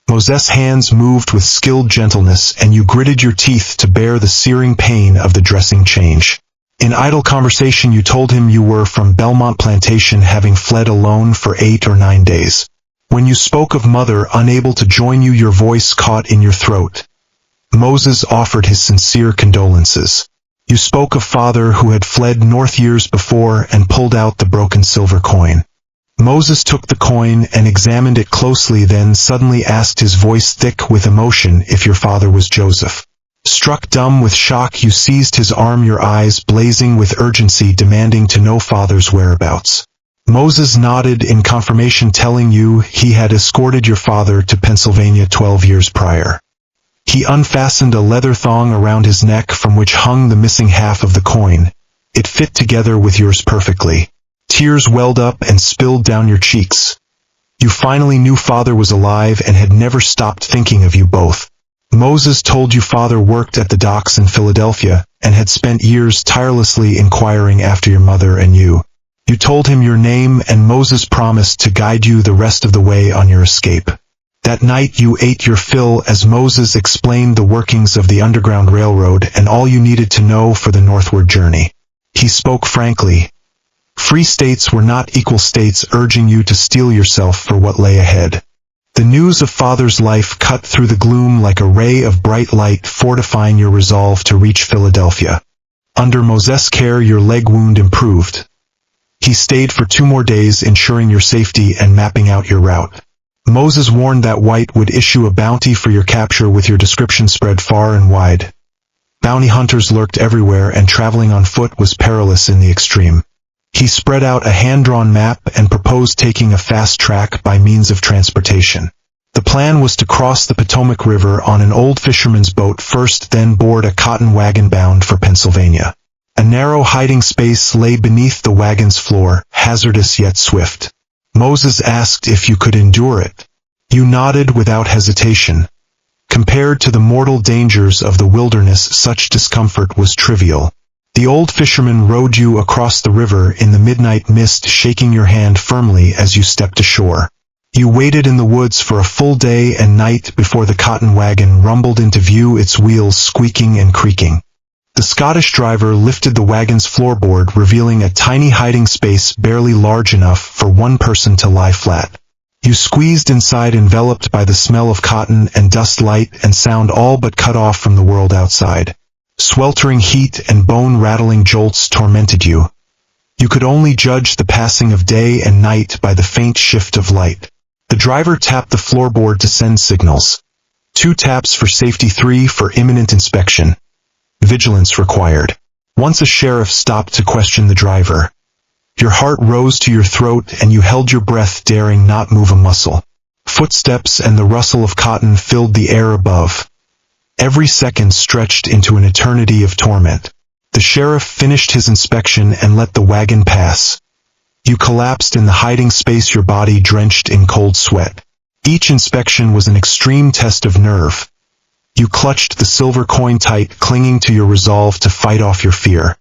Moses' hands moved with skilled gentleness, and you gritted your teeth to bear the searing pain of the dressing change. In idle conversation, you told him you were from White Plantation, having fled alone for 8 or 9 days. When you spoke of mother unable to join you, your voice caught in your throat. Moses offered his sincere condolences. You spoke of father who had fled north years before and pulled out the broken silver coin. Moses took the coin and examined it closely, then suddenly asked, his voice thick with emotion, if your father was Joseph. Struck dumb with shock, you seized his arm, your eyes blazing with urgency, demanding to know father's whereabouts. Moses nodded in confirmation, telling you he had escorted your father to Pennsylvania 12 years prior. He unfastened a leather thong around his neck from which hung the missing half of the coin. It fit together with yours perfectly. Tears welled up and spilled down your cheeks. You finally knew father was alive and had never stopped thinking of you both. Moses told you father worked at the docks in Philadelphia and had spent years tirelessly inquiring after your mother and you. You told him your name, and Moses promised to guide you the rest of the way on your escape. That night you ate your fill as Moses explained the workings of the Underground Railroad and all you needed to know for the northward journey. He spoke frankly. Free states were not equal states, urging you to steel yourself for what lay ahead. The news of father's life cut through the gloom like a ray of bright light, fortifying your resolve to reach Philadelphia. Under Moses' care, your leg wound improved. He stayed for 2 more days, ensuring your safety and mapping out your route. Moses warned that White would issue a bounty for your capture, with your description spread far and wide. Bounty hunters lurked everywhere, and traveling on foot was perilous in the extreme. He spread out a hand-drawn map and proposed taking a fast track by means of transportation. The plan was to cross the Potomac River on an old fisherman's boat first, then board a cotton wagon bound for Pennsylvania. A narrow hiding space lay beneath the wagon's floor, hazardous yet swift. Moses asked if you could endure it. You nodded without hesitation. Compared to the mortal dangers of the wilderness, such discomfort was trivial. The old fisherman rowed you across the river in the midnight mist, shaking your hand firmly as you stepped ashore. You waited in the woods for a full day and night before the cotton wagon rumbled into view, its wheels squeaking and creaking. The Scottish driver lifted the wagon's floorboard, revealing a tiny hiding space barely large enough for one person to lie flat. You squeezed inside, enveloped by the smell of cotton and dust, light and sound all but cut off from the world outside. Sweltering heat and bone-rattling jolts tormented you. You could only judge the passing of day and night by the faint shift of light. The driver tapped the floorboard to send signals. 2 taps for safety, 3 for imminent inspection. Vigilance required. Once a sheriff stopped to question the driver. Your heart rose to your throat and you held your breath, daring not move a muscle. Footsteps and the rustle of cotton filled the air above. Every second stretched into an eternity of torment. The sheriff finished his inspection and let the wagon pass. You collapsed in the hiding space, your body drenched in cold sweat. Each inspection was an extreme test of nerve. You clutched the silver coin tight, clinging to your resolve to fight off your fear.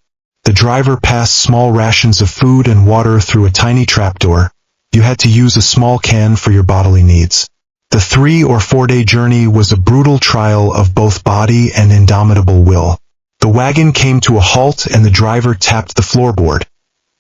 The driver passed small rations of food and water through a tiny trapdoor. You had to use a small can for your bodily needs. The 3 or 4 day journey was a brutal trial of both body and indomitable will. The wagon came to a halt and the driver tapped the floorboard.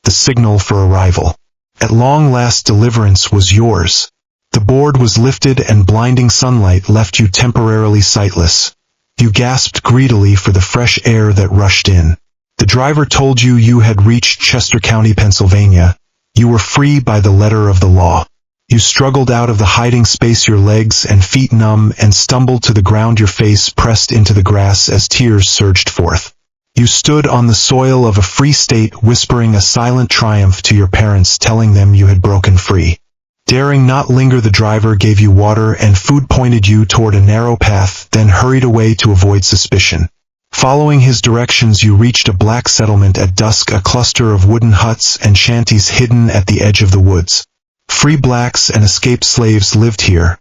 The signal for arrival. At long last deliverance was yours. The board was lifted and blinding sunlight left you temporarily sightless. You gasped greedily for the fresh air that rushed in. The driver told you you had reached Chester County, Pennsylvania. You were free by the letter of the law. You struggled out of the hiding space, your legs and feet numb, and stumbled to the ground, your face pressed into the grass as tears surged forth. You stood on the soil of a free state, whispering a silent triumph to your parents, telling them you had broken free. Daring not linger, the driver gave you water and food, pointed you toward a narrow path, then hurried away to avoid suspicion. Following his directions, you reached a black settlement at dusk, a cluster of wooden huts and shanties hidden at the edge of the woods. Free blacks and escaped slaves lived here.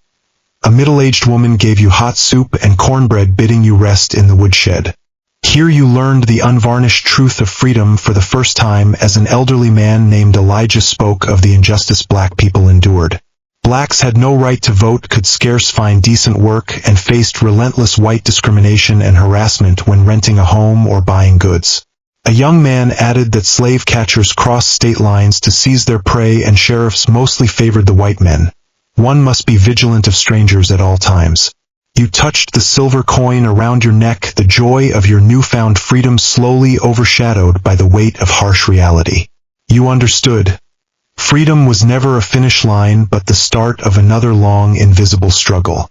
A middle-aged woman gave you hot soup and cornbread, bidding you rest in the woodshed. Here you learned the unvarnished truth of freedom for the first time as an elderly man named Elijah spoke of the injustice black people endured. Blacks had no right to vote, could scarce find decent work, and faced relentless white discrimination and harassment when renting a home or buying goods. A young man added that slave catchers crossed state lines to seize their prey and sheriffs mostly favored the white men. One must be vigilant of strangers at all times. You touched the silver coin around your neck, the joy of your newfound freedom slowly overshadowed by the weight of harsh reality. You understood. Freedom was never a finish line, but the start of another long, invisible struggle.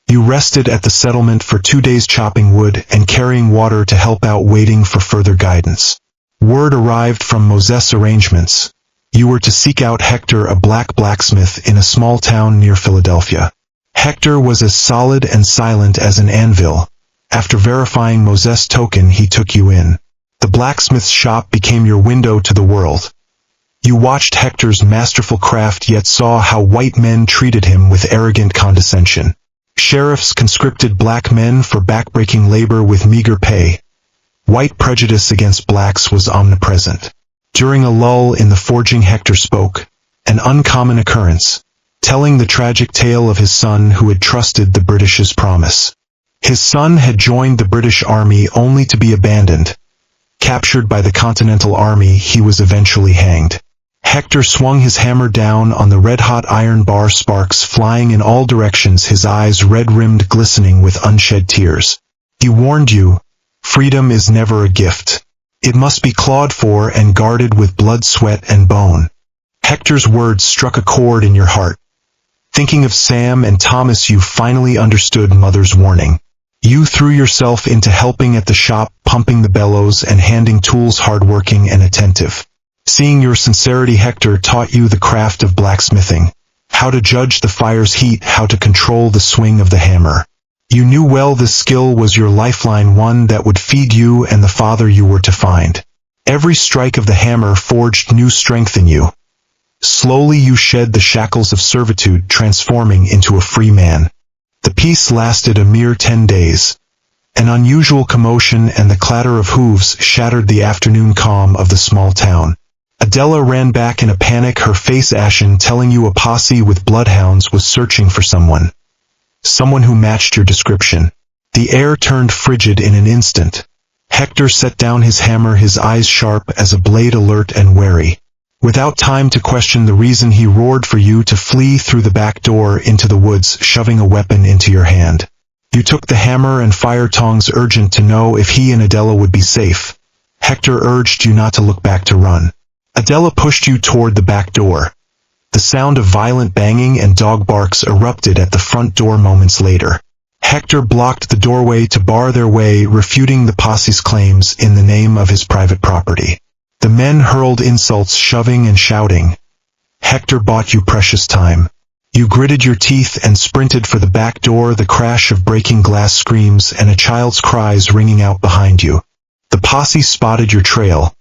You rested at the settlement for 2 days, chopping wood and carrying water to help out, waiting for further guidance. Word arrived from Moses arrangements. You were to seek out Hector, a black blacksmith in a small town near Philadelphia. Hector was as solid and silent as an anvil. After verifying Moses' token, he took you in. The blacksmith's shop became your window to the world. You watched Hector's masterful craft, yet saw how white men treated him with arrogant condescension. Sheriffs conscripted black men for backbreaking labor with meager pay. White prejudice against blacks was omnipresent. During a lull in the forging, Hector spoke, an uncommon occurrence, telling the tragic tale of his son who had trusted the British's promise. His son had joined the British Army only to be abandoned. Captured by the Continental Army, he was eventually hanged. Hector swung his hammer down on the red-hot iron bar, sparks flying in all directions, his eyes red-rimmed, glistening with unshed tears. He warned you, freedom is never a gift. It must be clawed for and guarded with blood, sweat, and bone. Hector's words struck a chord in your heart. Thinking of Sam and Thomas, you finally understood Mother's warning. You threw yourself into helping at the shop, pumping the bellows and handing tools, hardworking and attentive. Seeing your sincerity, Hector taught you the craft of blacksmithing, how to judge the fire's heat, how to control the swing of the hammer. You knew well this skill was your lifeline, one that would feed you and the father you were to find. Every strike of the hammer forged new strength in you. Slowly you shed the shackles of servitude, transforming into a free man. The peace lasted a mere 10 days. An unusual commotion and the clatter of hooves shattered the afternoon calm of the small town. Adela ran back in a panic, her face ashen, telling you a posse with bloodhounds was searching for someone. Someone who matched your description. The air turned frigid in an instant. Hector set down his hammer, his eyes sharp as a blade, alert and wary. Without time to question the reason, he roared for you to flee through the back door into the woods, shoving a weapon into your hand. You took the hammer and fire tongs, urgent to know if he and Adela would be safe. Hector urged you not to look back, to run. Adela pushed you toward the back door. The sound of violent banging and dog barks erupted at the front door moments later. Hector blocked the doorway to bar their way, refuting the posse's claims in the name of his private property. The men hurled insults, shoving and shouting. Hector bought you precious time. You gritted your teeth and sprinted for the back door, the crash of breaking glass, screams, and a child's cries ringing out behind you. The posse spotted your trail.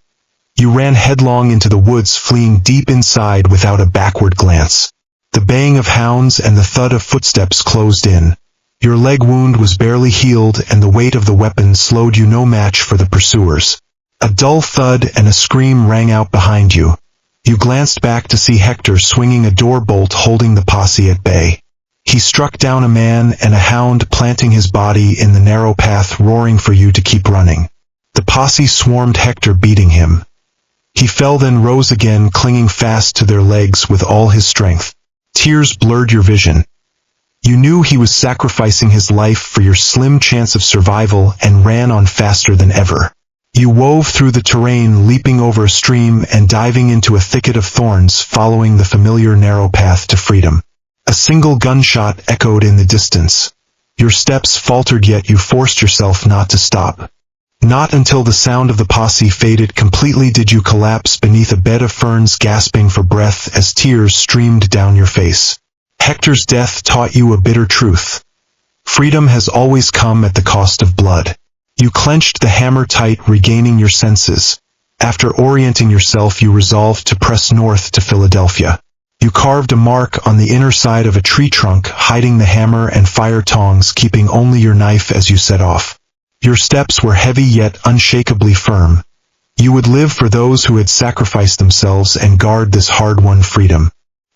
You ran headlong into the woods, fleeing deep inside without a backward glance. The baying of hounds and the thud of footsteps closed in. Your leg wound was barely healed, and the weight of the weapon slowed you, no match for the pursuers. A dull thud and a scream rang out behind you. You glanced back to see Hector swinging a door bolt, holding the posse at bay. He struck down a man and a hound, planting his body in the narrow path, roaring for you to keep running. The posse swarmed Hector, beating him. He fell then rose again, clinging fast to their legs with all his strength. Tears blurred your vision. You knew he was sacrificing his life for your slim chance of survival and ran on faster than ever. You wove through the terrain, leaping over a stream and diving into a thicket of thorns, following the familiar narrow path to freedom. A single gunshot echoed in the distance. Your steps faltered, yet you forced yourself not to stop. Not until the sound of the posse faded completely did you collapse beneath a bed of ferns, gasping for breath as tears streamed down your face. Hector's death taught you a bitter truth. Freedom has always come at the cost of blood. You clenched the hammer tight, regaining your senses. After orienting yourself, you resolved to press north to Philadelphia. You carved a mark on the inner side of a tree trunk, hiding the hammer and fire tongs, keeping only your knife as you set off. Your steps were heavy yet unshakably firm. You would live for those who had sacrificed themselves and guard this hard-won freedom.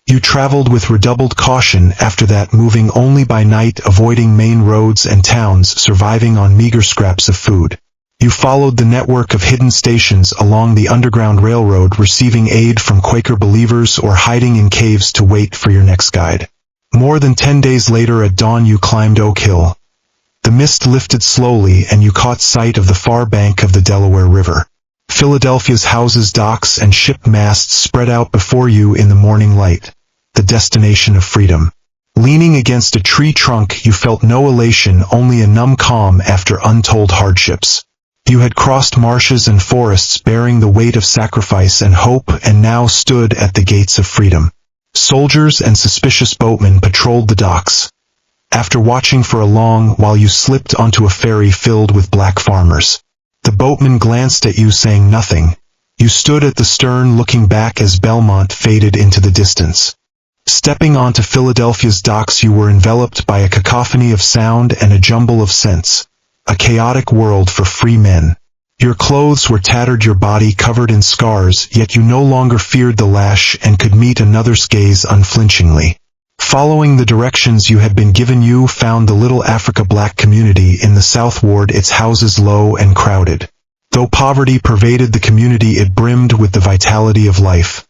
You traveled with redoubled caution after that, moving only by night, avoiding main roads and towns, surviving on meager scraps of food. You followed the network of hidden stations along the Underground Railroad, receiving aid from Quaker believers or hiding in caves to wait for your next guide. More than 10 days later, at dawn, you climbed Oak Hill. The mist lifted slowly and you caught sight of the far bank of the Delaware River. Philadelphia's houses, docks, and ship masts spread out before you in the morning light. The destination of freedom. Leaning against a tree trunk, you felt no elation, only a numb calm after untold hardships. You had crossed marshes and forests bearing the weight of sacrifice and hope, and now stood at the gates of freedom. Soldiers and suspicious boatmen patrolled the docks. After watching for a long while, you slipped onto a ferry filled with black farmers. The boatman glanced at you, saying nothing. You stood at the stern, looking back as Belmont faded into the distance. Stepping onto Philadelphia's docks, you were enveloped by a cacophony of sound and a jumble of scents. A chaotic world for free men. Your clothes were tattered, your body covered in scars, yet you no longer feared the lash and could meet another's gaze unflinchingly. Following the directions you had been given, you found the Little Africa black community in the South Ward, its houses low and crowded. Though poverty pervaded the community, it brimmed with the vitality of life.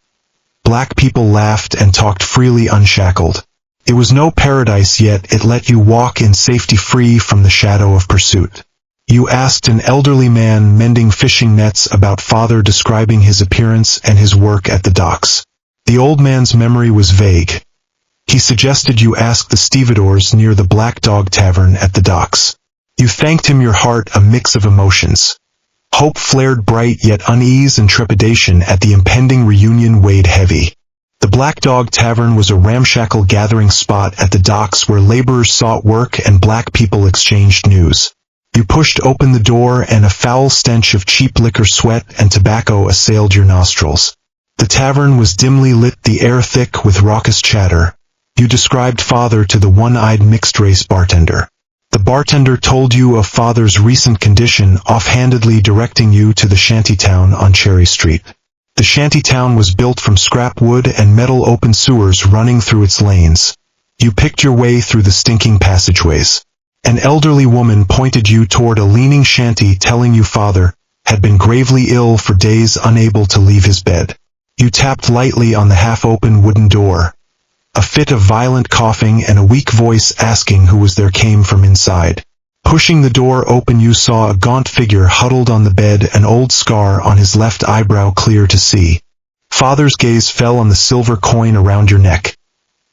Black people laughed and talked freely, unshackled. It was no paradise, yet it let you walk in safety, free from the shadow of pursuit. You asked an elderly man mending fishing nets about father, describing his appearance and his work at the docks. The old man's memory was vague. He suggested you ask the stevedores near the Black Dog Tavern at the docks. You thanked him, your heart a mix of emotions. Hope flared bright, yet unease and trepidation at the impending reunion weighed heavy. The Black Dog Tavern was a ramshackle gathering spot at the docks where laborers sought work and black people exchanged news. You pushed open the door and a foul stench of cheap liquor, sweat, and tobacco assailed your nostrils. The tavern was dimly lit, the air thick with raucous chatter. You described father to the one-eyed mixed-race bartender. The bartender told you of father's recent condition, offhandedly directing you to the shantytown on Cherry Street. The shantytown was built from scrap wood and metal, open sewers running through its lanes. You picked your way through the stinking passageways. An elderly woman pointed you toward a leaning shanty, telling you father had been gravely ill for days, unable to leave his bed. You tapped lightly on the half-open wooden door. A fit of violent coughing and a weak voice asking who was there came from inside. Pushing the door open, you saw a gaunt figure huddled on the bed, an old scar on his left eyebrow clear to see. Father's gaze fell on the silver coin around your neck.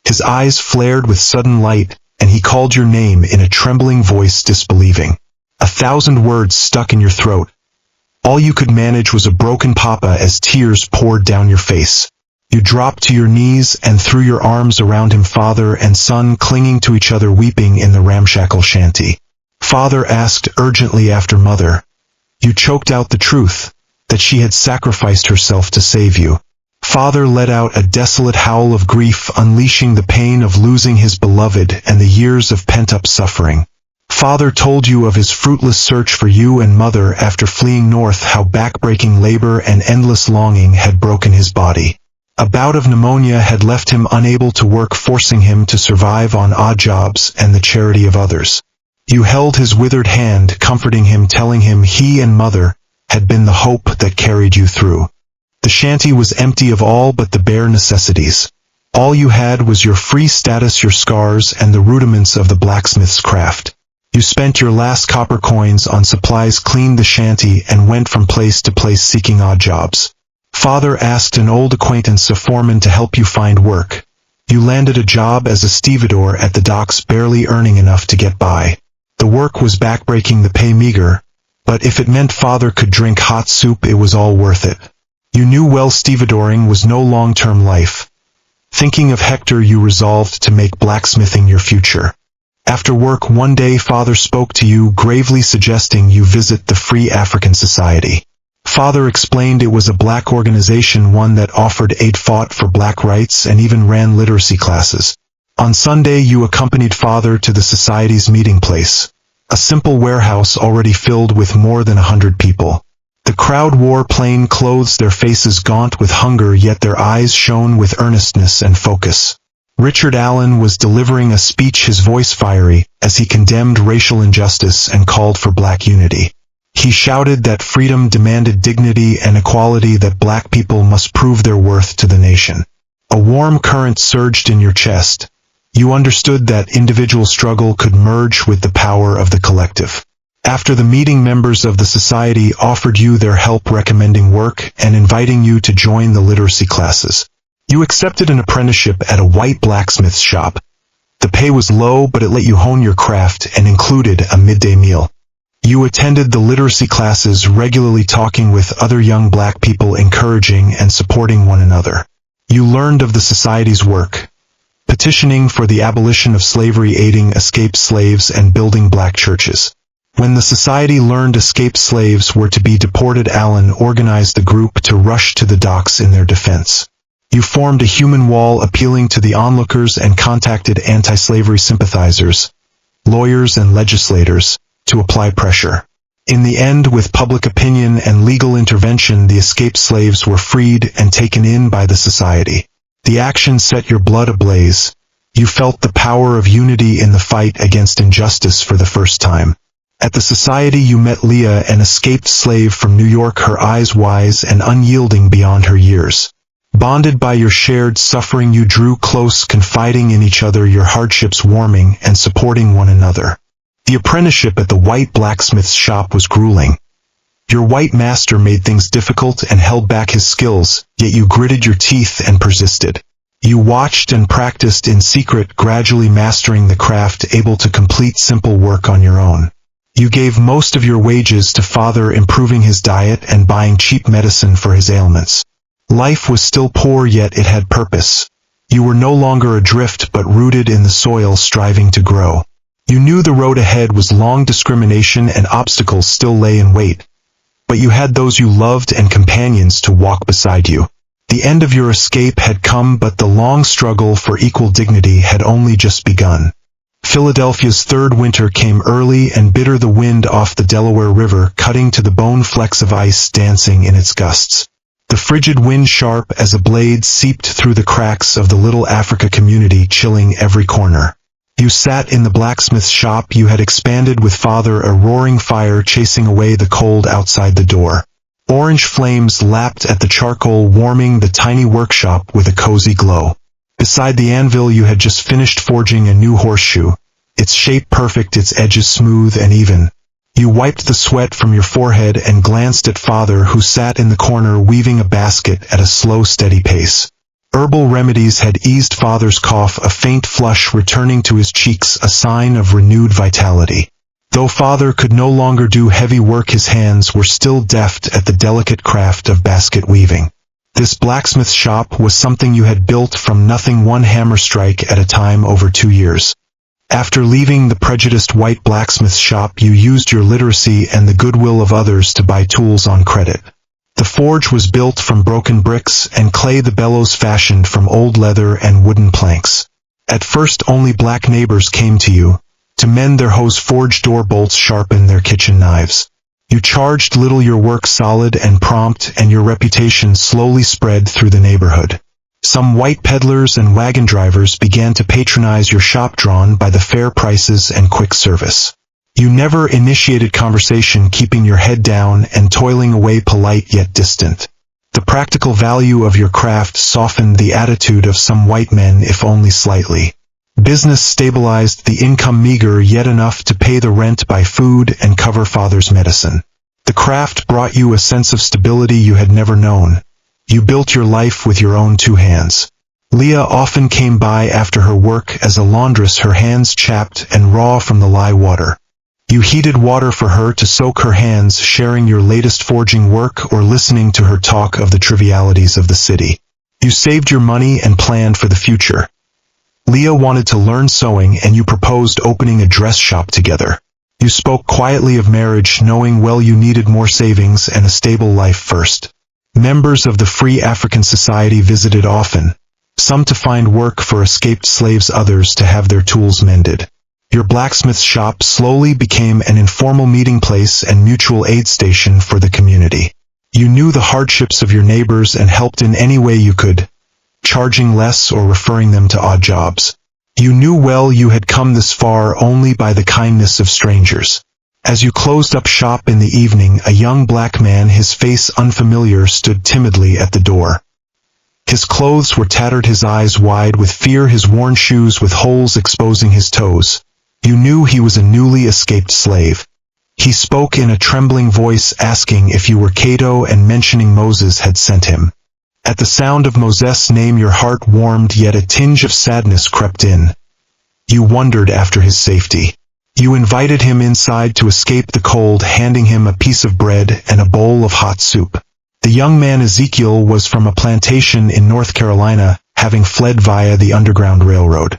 His eyes flared with sudden light, and he called your name in a trembling voice, disbelieving. 1,000 words stuck in your throat. All you could manage was a broken papa as tears poured down your face. You dropped to your knees and threw your arms around him, father and son clinging to each other, weeping in the ramshackle shanty. Father asked urgently after mother. You choked out the truth, that she had sacrificed herself to save you. Father let out a desolate howl of grief, unleashing the pain of losing his beloved and the years of pent-up suffering. Father told you of his fruitless search for you and mother after fleeing north, how backbreaking labor and endless longing had broken his body. A bout of pneumonia had left him unable to work, forcing him to survive on odd jobs and the charity of others. You held his withered hand, comforting him, telling him he and mother had been the hope that carried you through. The shanty was empty of all but the bare necessities. All you had was your free status, your scars, and the rudiments of the blacksmith's craft. You spent your last copper coins on supplies, cleaned the shanty, and went from place to place seeking odd jobs. Father asked an old acquaintance, a foreman, to help you find work. You landed a job as a stevedore at the docks, barely earning enough to get by. The work was backbreaking, the pay meager, but if it meant Father could drink hot soup, it was all worth it. You knew well stevedoring was no long-term life. Thinking of Hector, you resolved to make blacksmithing your future. After work one day, Father spoke to you, gravely suggesting you visit the Free African Society. Father explained it was a black organization, one that offered aid, fought for black rights, and even ran literacy classes. On Sunday, you accompanied Father to the society's meeting place, a simple warehouse already filled with more than 100 people. The crowd wore plain clothes, their faces gaunt with hunger, yet their eyes shone with earnestness and focus. Richard Allen was delivering a speech, his voice fiery, as he condemned racial injustice and called for black unity. He shouted that freedom demanded dignity and equality, that black people must prove their worth to the nation. A warm current surged in your chest. You understood that individual struggle could merge with the power of the collective. After the meeting, members of the society offered you their help, recommending work and inviting you to join the literacy classes. You accepted an apprenticeship at a white blacksmith's shop. The pay was low, but it let you hone your craft and included a midday meal. You attended the literacy classes regularly, talking with other young black people, encouraging and supporting one another. You learned of the society's work, petitioning for the abolition of slavery, aiding escaped slaves, and building black churches. When the society learned escaped slaves were to be deported, Allen organized the group to rush to the docks in their defense. You formed a human wall, appealing to the onlookers, and contacted anti-slavery sympathizers, lawyers, and legislators to apply pressure. In the end, with public opinion and legal intervention, the escaped slaves were freed and taken in by the society. The action set your blood ablaze. You felt the power of unity in the fight against injustice for the first time. At the society, you met Leah, an escaped slave from New York, her eyes wise and unyielding beyond her years. Bonded by your shared suffering, you drew close, confiding in each other, your hardships warming and supporting one another. The apprenticeship at the white blacksmith's shop was grueling. Your white master made things difficult and held back his skills, yet you gritted your teeth and persisted. You watched and practiced in secret, gradually mastering the craft, able to complete simple work on your own. You gave most of your wages to Father, improving his diet and buying cheap medicine for his ailments. Life was still poor, yet it had purpose. You were no longer adrift, but rooted in the soil, striving to grow. You knew the road ahead was long, discrimination and obstacles still lay in wait. But you had those you loved and companions to walk beside you. The end of your escape had come, but the long struggle for equal dignity had only just begun. Philadelphia's third winter came early and bitter, the wind off the Delaware River cutting to the bone, flecks of ice dancing in its gusts. The frigid wind, sharp as a blade, seeped through the cracks of the little Africa community, chilling every corner. You sat in the blacksmith's shop you had expanded with Father, a roaring fire chasing away the cold outside the door. Orange flames lapped at the charcoal, warming the tiny workshop with a cozy glow. Beside the anvil, you had just finished forging a new horseshoe, its shape perfect, its edges smooth and even. You wiped the sweat from your forehead and glanced at Father, who sat in the corner weaving a basket at a slow, steady pace. Herbal remedies had eased Father's cough, a faint flush returning to his cheeks, a sign of renewed vitality. Though Father could no longer do heavy work, his hands were still deft at the delicate craft of basket weaving. This blacksmith shop was something you had built from nothing, one hammer strike at a time, over 2 years. After leaving the prejudiced white blacksmith shop, you used your literacy and the goodwill of others to buy tools on credit. The forge was built from broken bricks and clay, the bellows fashioned from old leather and wooden planks. At first, only black neighbors came to you to mend their hoes, forge door bolts, sharpen their kitchen knives. You charged little, your work solid and prompt, and your reputation slowly spread through the neighborhood. Some white peddlers and wagon drivers began to patronize your shop, drawn by the fair prices and quick service. You never initiated conversation, keeping your head down and toiling away, polite yet distant. The practical value of your craft softened the attitude of some white men, if only slightly. Business stabilized the income, meager yet enough to pay the rent, buy food, and cover father's medicine. The craft brought you a sense of stability you had never known. You built your life with your own two hands. Leah often came by after her work as a laundress, her hands chapped and raw from the lye water. You heated water for her to soak her hands, sharing your latest forging work or listening to her talk of the trivialities of the city. You saved your money and planned for the future. Leah wanted to learn sewing, and you proposed opening a dress shop together. You spoke quietly of marriage, knowing well you needed more savings and a stable life first. Members of the Free African Society visited often, some to find work for escaped slaves, others to have their tools mended. Your blacksmith shop slowly became an informal meeting place and mutual aid station for the community. You knew the hardships of your neighbors and helped in any way you could, charging less or referring them to odd jobs. You knew well you had come this far only by the kindness of strangers. As you closed up shop in the evening, a young black man, his face unfamiliar, stood timidly at the door. His clothes were tattered, his eyes wide with fear, his worn shoes with holes exposing his toes. You knew he was a newly escaped slave. He spoke in a trembling voice, asking if you were Cato and mentioning Moses had sent him. At the sound of Moses' name your heart warmed, yet a tinge of sadness crept in. You wondered after his safety. You invited him inside to escape the cold, handing him a piece of bread and a bowl of hot soup. The young man Ezekiel was from a plantation in North Carolina, having fled via the Underground Railroad.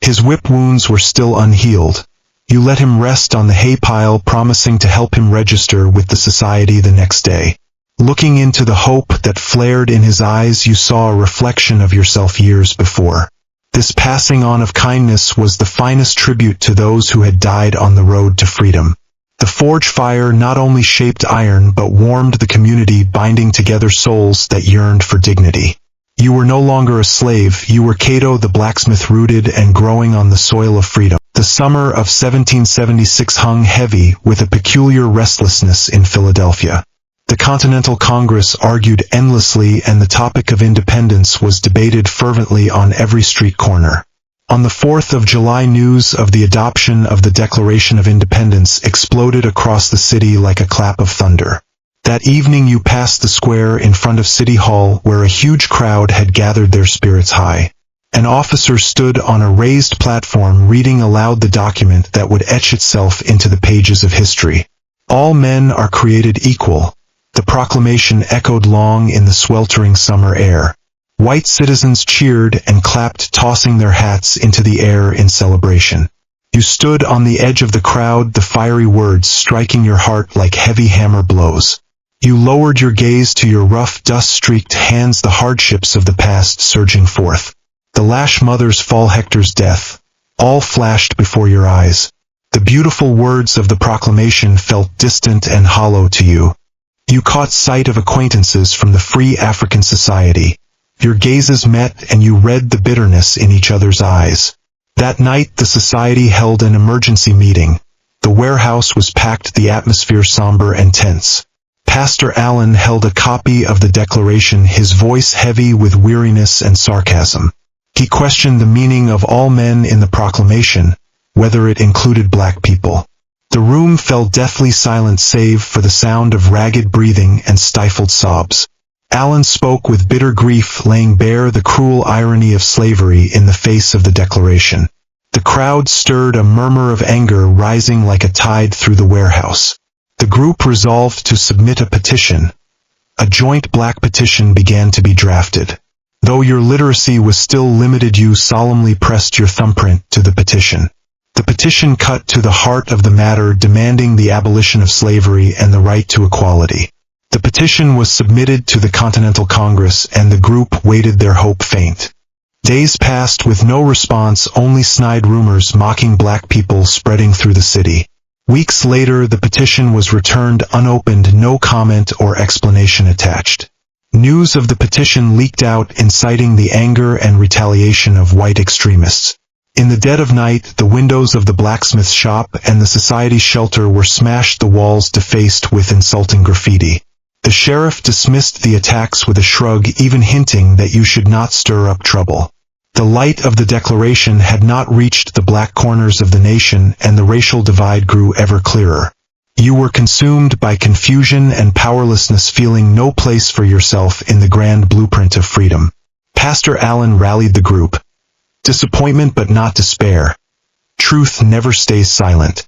His whip wounds were still unhealed. You let him rest on the hay pile, promising to help him register with the society the next day. Looking into the hope that flared in his eyes, you saw a reflection of yourself years before. This passing on of kindness was the finest tribute to those who had died on the road to freedom. The forge fire not only shaped iron but warmed the community, binding together souls that yearned for dignity. You were no longer a slave, you were Cato the blacksmith, rooted and growing on the soil of freedom. The summer of 1776 hung heavy with a peculiar restlessness in Philadelphia. The Continental Congress argued endlessly, and the topic of independence was debated fervently on every street corner. On the 4th of July, news of the adoption of the Declaration of Independence exploded across the city like a clap of thunder. That evening you passed the square in front of City Hall, where a huge crowd had gathered, their spirits high. An officer stood on a raised platform, reading aloud the document that would etch itself into the pages of history. All men are created equal. The proclamation echoed long in the sweltering summer air. White citizens cheered and clapped, tossing their hats into the air in celebration. You stood on the edge of the crowd, the fiery words striking your heart like heavy hammer blows. You lowered your gaze to your rough, dust-streaked hands, the hardships of the past surging forth. The Lash mother's fall, Hector's death, all flashed before your eyes. The beautiful words of the proclamation felt distant and hollow to you. You caught sight of acquaintances from the Free African Society. Your gazes met, and you read the bitterness in each other's eyes. That night the society held an emergency meeting. The warehouse was packed, the atmosphere somber and tense. Pastor Allen held a copy of the Declaration, his voice heavy with weariness and sarcasm. He questioned the meaning of all men in the proclamation, whether it included black people. The room fell deathly silent save for the sound of ragged breathing and stifled sobs. Allen spoke with bitter grief, laying bare the cruel irony of slavery in the face of the Declaration. The crowd stirred, a murmur of anger rising like a tide through the warehouse. The group resolved to submit a petition. A joint black petition began to be drafted. Though your literacy was still limited, you solemnly pressed your thumbprint to the petition. The petition cut to the heart of the matter, demanding the abolition of slavery and the right to equality. The petition was submitted to the Continental Congress, and the group waited, their hope faint. Days passed with no response, only snide rumors mocking black people spreading through the city. Weeks later, the petition was returned unopened, no comment or explanation attached. News of the petition leaked out, inciting the anger and retaliation of white extremists. In the dead of night, the windows of the blacksmith shop and the society shelter were smashed, the walls defaced with insulting graffiti. The sheriff dismissed the attacks with a shrug, even hinting that you should not stir up trouble. The light of the Declaration had not reached the black corners of the nation, and the racial divide grew ever clearer. You were consumed by confusion and powerlessness, feeling no place for yourself in the grand blueprint of freedom. Pastor Allen rallied the group. Disappointment but not despair. Truth never stays silent.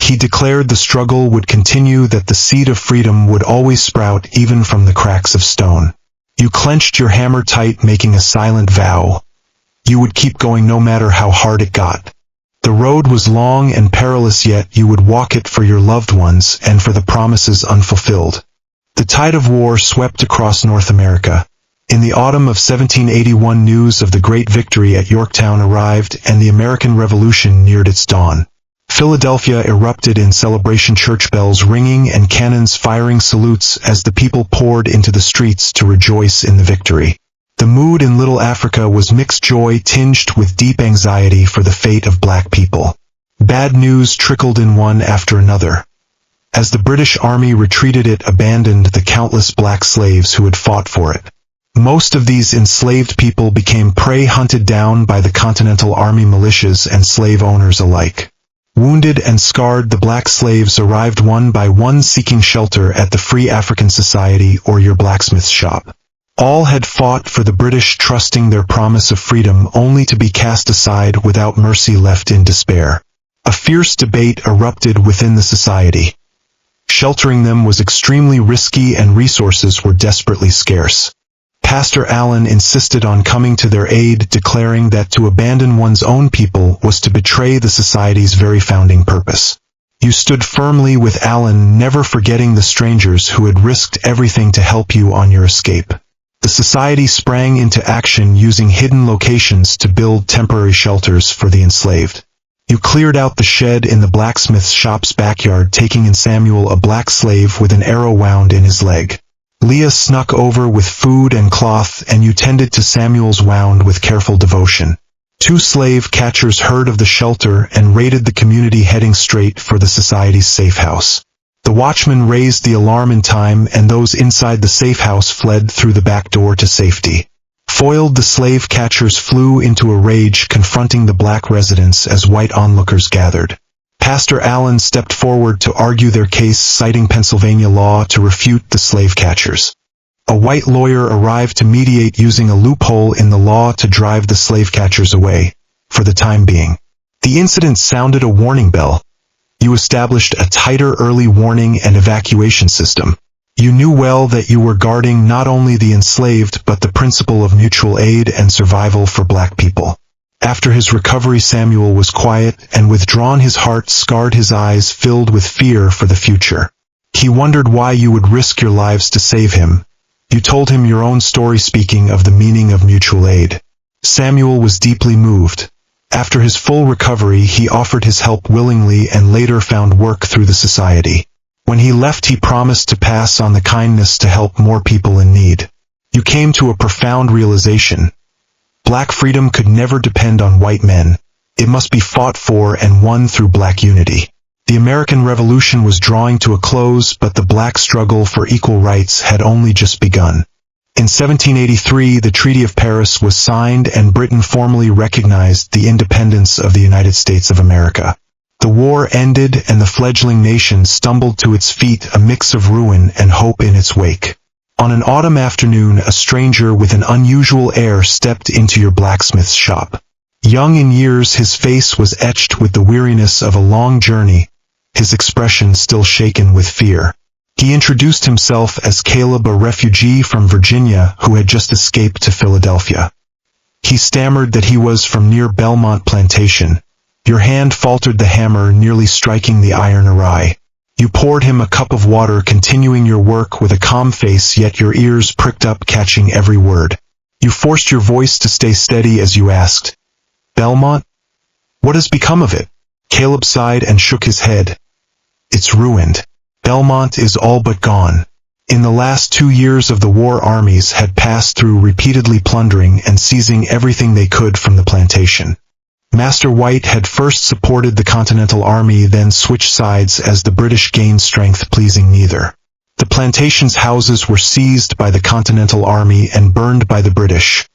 He declared the struggle would continue, that the seed of freedom would always sprout even from the cracks of stone. You clenched your hammer tight, making a silent vow. You would keep going no matter how hard it got. The road was long and perilous, yet you would walk it for your loved ones and for the promises unfulfilled. The tide of war swept across North America. In the autumn of 1781, news of the great victory at Yorktown arrived, and the American Revolution neared its dawn. Philadelphia erupted in celebration, church bells ringing and cannons firing salutes as the people poured into the streets to rejoice in the victory. The mood in Little Africa was mixed joy tinged with deep anxiety for the fate of black people. Bad news trickled in one after another. As the British Army retreated, it abandoned the countless black slaves who had fought for it. Most of these enslaved people became prey, hunted down by the Continental Army militias and slave owners alike. Wounded and scarred, the black slaves arrived one by one, seeking shelter at the Free African Society or your blacksmith's shop. All had fought for the British, trusting their promise of freedom, only to be cast aside without mercy, left in despair. A fierce debate erupted within the society. Sheltering them was extremely risky and resources were desperately scarce. Pastor Allen insisted on coming to their aid, declaring that to abandon one's own people was to betray the society's very founding purpose. You stood firmly with Allen, never forgetting the strangers who had risked everything to help you on your escape. The society sprang into action, using hidden locations to build temporary shelters for the enslaved. You cleared out the shed in the blacksmith's shop's backyard, taking in Samuel, a black slave with an arrow wound in his leg. Leah snuck over with food and cloth, and you tended to Samuel's wound with careful devotion. 2 slave catchers heard of the shelter and raided the community, heading straight for the society's safe house. The watchman raised the alarm in time, and those inside the safe house fled through the back door to safety. Foiled, the slave catchers flew into a rage, confronting the black residents as white onlookers gathered. Pastor Allen stepped forward to argue their case, citing Pennsylvania law to refute the slave catchers. A white lawyer arrived to mediate, using a loophole in the law to drive the slave catchers away, for the time being. The incident sounded a warning bell. You established a tighter early warning and evacuation system. You knew well that you were guarding not only the enslaved but the principle of mutual aid and survival for black people. After his recovery, Samuel was quiet and withdrawn, his heart scarred, his eyes filled with fear for the future. He wondered why you would risk your lives to save him. You told him your own story, speaking of the meaning of mutual aid. Samuel was deeply moved. After his full recovery, he offered his help willingly and later found work through the society. When he left, he promised to pass on the kindness to help more people in need. You came to a profound realization. Black freedom could never depend on white men. It must be fought for and won through black unity. The American Revolution was drawing to a close, but the black struggle for equal rights had only just begun. In 1783, the Treaty of Paris was signed, and Britain formally recognized the independence of the United States of America. The war ended, and the fledgling nation stumbled to its feet, a mix of ruin and hope in its wake. On an autumn afternoon, a stranger with an unusual air stepped into your blacksmith's shop. Young in years, his face was etched with the weariness of a long journey, his expression still shaken with fear. He introduced himself as Caleb, a refugee from Virginia who had just escaped to Philadelphia. He stammered that he was from near White Plantation. Your hand faltered the hammer, nearly striking the iron awry. You poured him a cup of water, continuing your work with a calm face, yet your ears pricked up, catching every word. You forced your voice to stay steady as you asked, "Belmont? What has become of it?" Caleb sighed and shook his head. "It's ruined. Belmont is all but gone. In the last 2 years of the war, armies had passed through, repeatedly plundering and seizing everything they could from the plantation. Master White had first supported the Continental Army, then switched sides as the British gained strength, pleasing neither. The plantation's houses were seized by the Continental Army and burned by the British.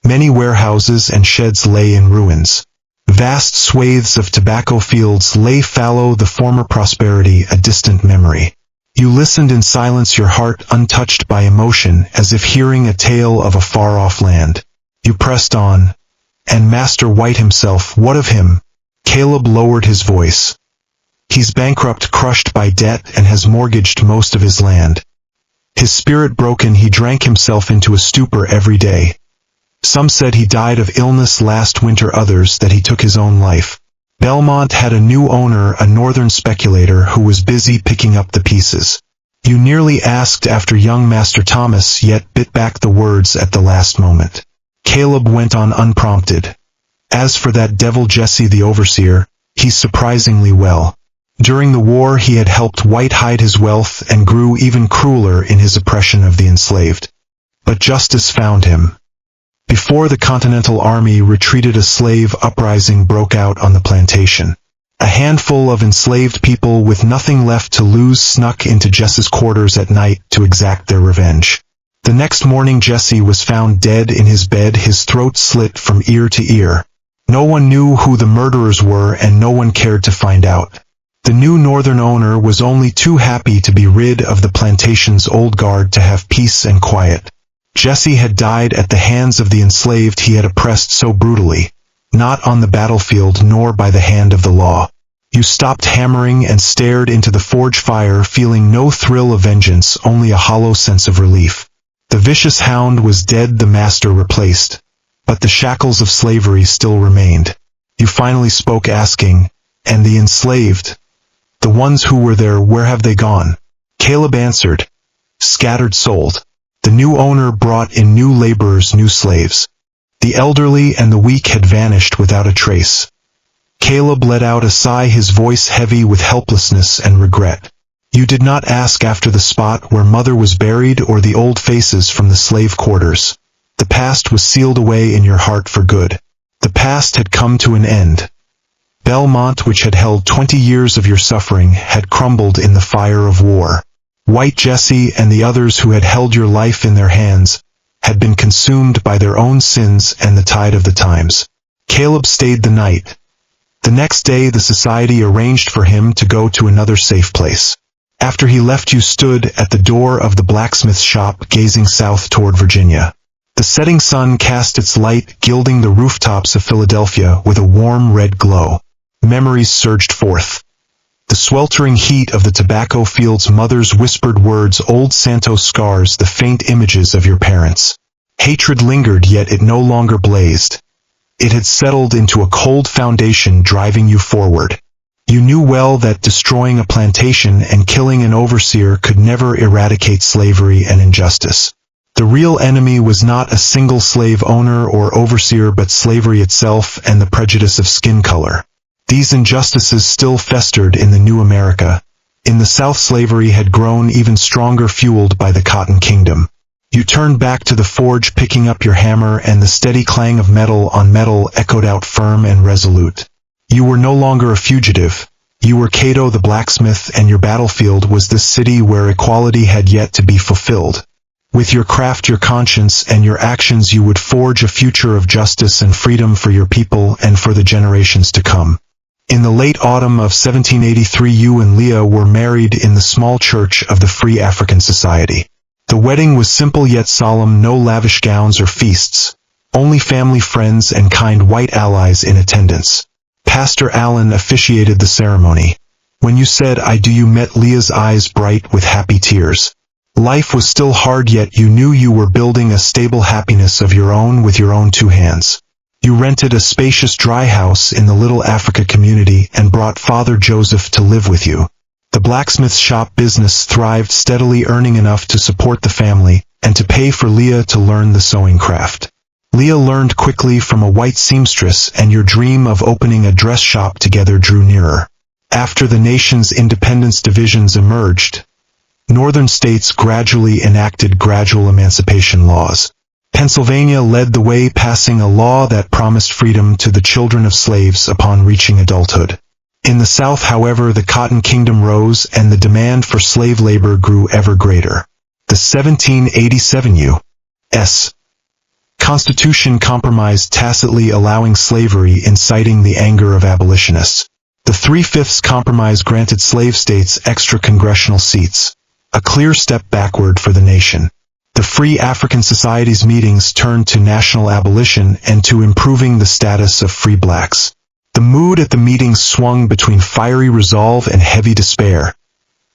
Many warehouses and sheds lay in ruins. Vast swathes of tobacco fields lay fallow, the former prosperity a distant memory. You listened in silence, your heart untouched by emotion, as if hearing a tale of a far-off land. You pressed on. And Master White himself, what of him? Caleb lowered his voice. He's bankrupt, crushed by debt, and has mortgaged most of his land. His spirit broken, he drank himself into a stupor every day. Some said he died of illness last winter, others that he took his own life. Belmont had a new owner, a northern speculator who was busy picking up the pieces. You nearly asked after young Master Thomas, yet bit back the words at the last moment. Caleb went on unprompted. As for that devil Jesse the overseer, he's surprisingly well. During the war he had helped White hide his wealth and grew even crueler in his oppression of the enslaved. But justice found him. Before the Continental Army retreated, a slave uprising broke out on the plantation. A handful of enslaved people with nothing left to lose snuck into Jesse's quarters at night to exact their revenge. The next morning Jesse was found dead in his bed, his throat slit from ear to ear. No one knew who the murderers were, and no one cared to find out. The new northern owner was only too happy to be rid of the plantation's old guard, to have peace and quiet. Jesse had died at the hands of the enslaved he had oppressed so brutally, not on the battlefield nor by the hand of the law. You stopped hammering and stared into the forge fire, feeling no thrill of vengeance, only a hollow sense of relief. The vicious hound was dead, the master replaced, but the shackles of slavery still remained. You finally spoke, asking, "And the enslaved? The ones who were there, where have they gone?" Caleb answered, "Scattered, sold." The new owner brought in new laborers, new slaves. The elderly and the weak had vanished without a trace. Caleb let out a sigh, his voice heavy with helplessness and regret. You did not ask after the spot where mother was buried or the old faces from the slave quarters. The past was sealed away in your heart for good. The past had come to an end. Belmont, which had held 20 years of your suffering, had crumbled in the fire of war. White Jesse and the others who had held your life in their hands had been consumed by their own sins and the tide of the times. Caleb stayed the night. The next day the society arranged for him to go to another safe place. After he left, you stood at the door of the blacksmith's shop, gazing south toward Virginia. The setting sun cast its light, gilding the rooftops of Philadelphia with a warm red glow. Memories surged forth. The sweltering heat of the tobacco fields, mother's whispered words, old Santos scars, the faint images of your parents. Hatred lingered, yet it no longer blazed. It had settled into a cold foundation, driving you forward. You knew well that destroying a plantation and killing an overseer could never eradicate slavery and injustice. The real enemy was not a single slave owner or overseer, but slavery itself and the prejudice of skin color. These injustices still festered in the new America. In the South, slavery had grown even stronger, fueled by the Cotton Kingdom. You turned back to the forge, picking up your hammer, and the steady clang of metal on metal echoed out firm and resolute. You were no longer a fugitive. You were Cato the blacksmith, and your battlefield was this city where equality had yet to be fulfilled. With your craft, your conscience, and your actions, you would forge a future of justice and freedom for your people and for the generations to come. In the late autumn of 1783, you and Leah were married in the small church of the Free African Society. The wedding was simple yet solemn, no lavish gowns or feasts, only family, friends, and kind white allies in attendance. Pastor Allen officiated the ceremony. When you said "I do," you met Leah's eyes bright with happy tears. Life was still hard, yet you knew you were building a stable happiness of your own with your own two hands. You rented a spacious dry house in the little Africa community and brought Father Joseph to live with you. The blacksmith shop business thrived steadily, earning enough to support the family and to pay for Leah to learn the sewing craft. Leah learned quickly from a white seamstress, and your dream of opening a dress shop together drew nearer. After the nation's independence, divisions emerged. Northern states gradually enacted gradual emancipation laws. Pennsylvania led the way, passing a law that promised freedom to the children of slaves upon reaching adulthood. In the South, however, the Cotton Kingdom rose and the demand for slave labor grew ever greater. The 1787 U.S. Constitution compromised, tacitly allowing slavery, inciting the anger of abolitionists. The 3/5 Compromise granted slave states extra congressional seats, a clear step backward for the nation. The Free African Society's meetings turned to national abolition and to improving the status of free blacks. The mood at the meetings swung between fiery resolve and heavy despair.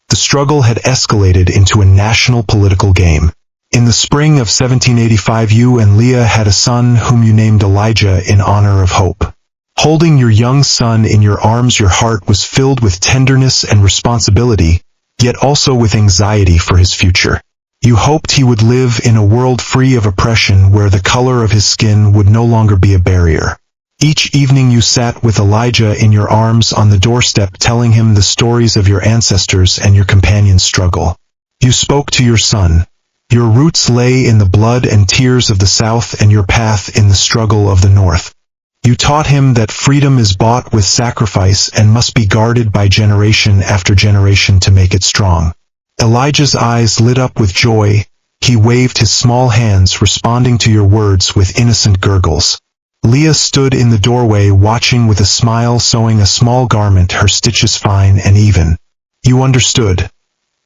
The struggle had escalated into a national political game. In the spring of 1785, you and Leah had a son whom you named Elijah in honor of hope. Holding your young son in your arms, your heart was filled with tenderness and responsibility, yet also with anxiety for his future. You hoped he would live in a world free of oppression, where the color of his skin would no longer be a barrier. Each evening you sat with Elijah in your arms on the doorstep, telling him the stories of your ancestors and your companion's struggle. You spoke to your son. Your roots lay in the blood and tears of the South, and your path in the struggle of the North. You taught him that freedom is bought with sacrifice and must be guarded by generation after generation to make it strong. Elijah's eyes lit up with joy. He waved his small hands, responding to your words with innocent gurgles. Leah stood in the doorway, watching with a smile, sewing a small garment, her stitches fine and even. You understood.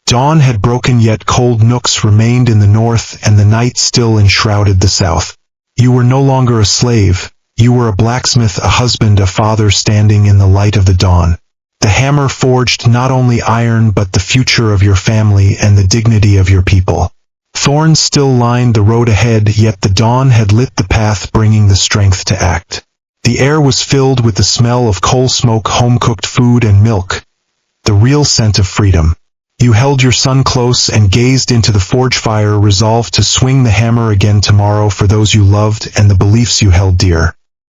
Dawn had broken, yet cold nooks remained in the North, and the night still enshrouded the South. You were no longer a slave. You were a blacksmith, a husband, a father, standing in the light of the dawn. The hammer forged not only iron but the future of your family and the dignity of your people. Thorns still lined the road ahead, yet the dawn had lit the path, bringing the strength to act. The air was filled with the smell of coal smoke, home-cooked food and milk, the real scent of freedom. You held your son close and gazed into the forge fire, resolved to swing the hammer again tomorrow for those you loved and the beliefs you held dear.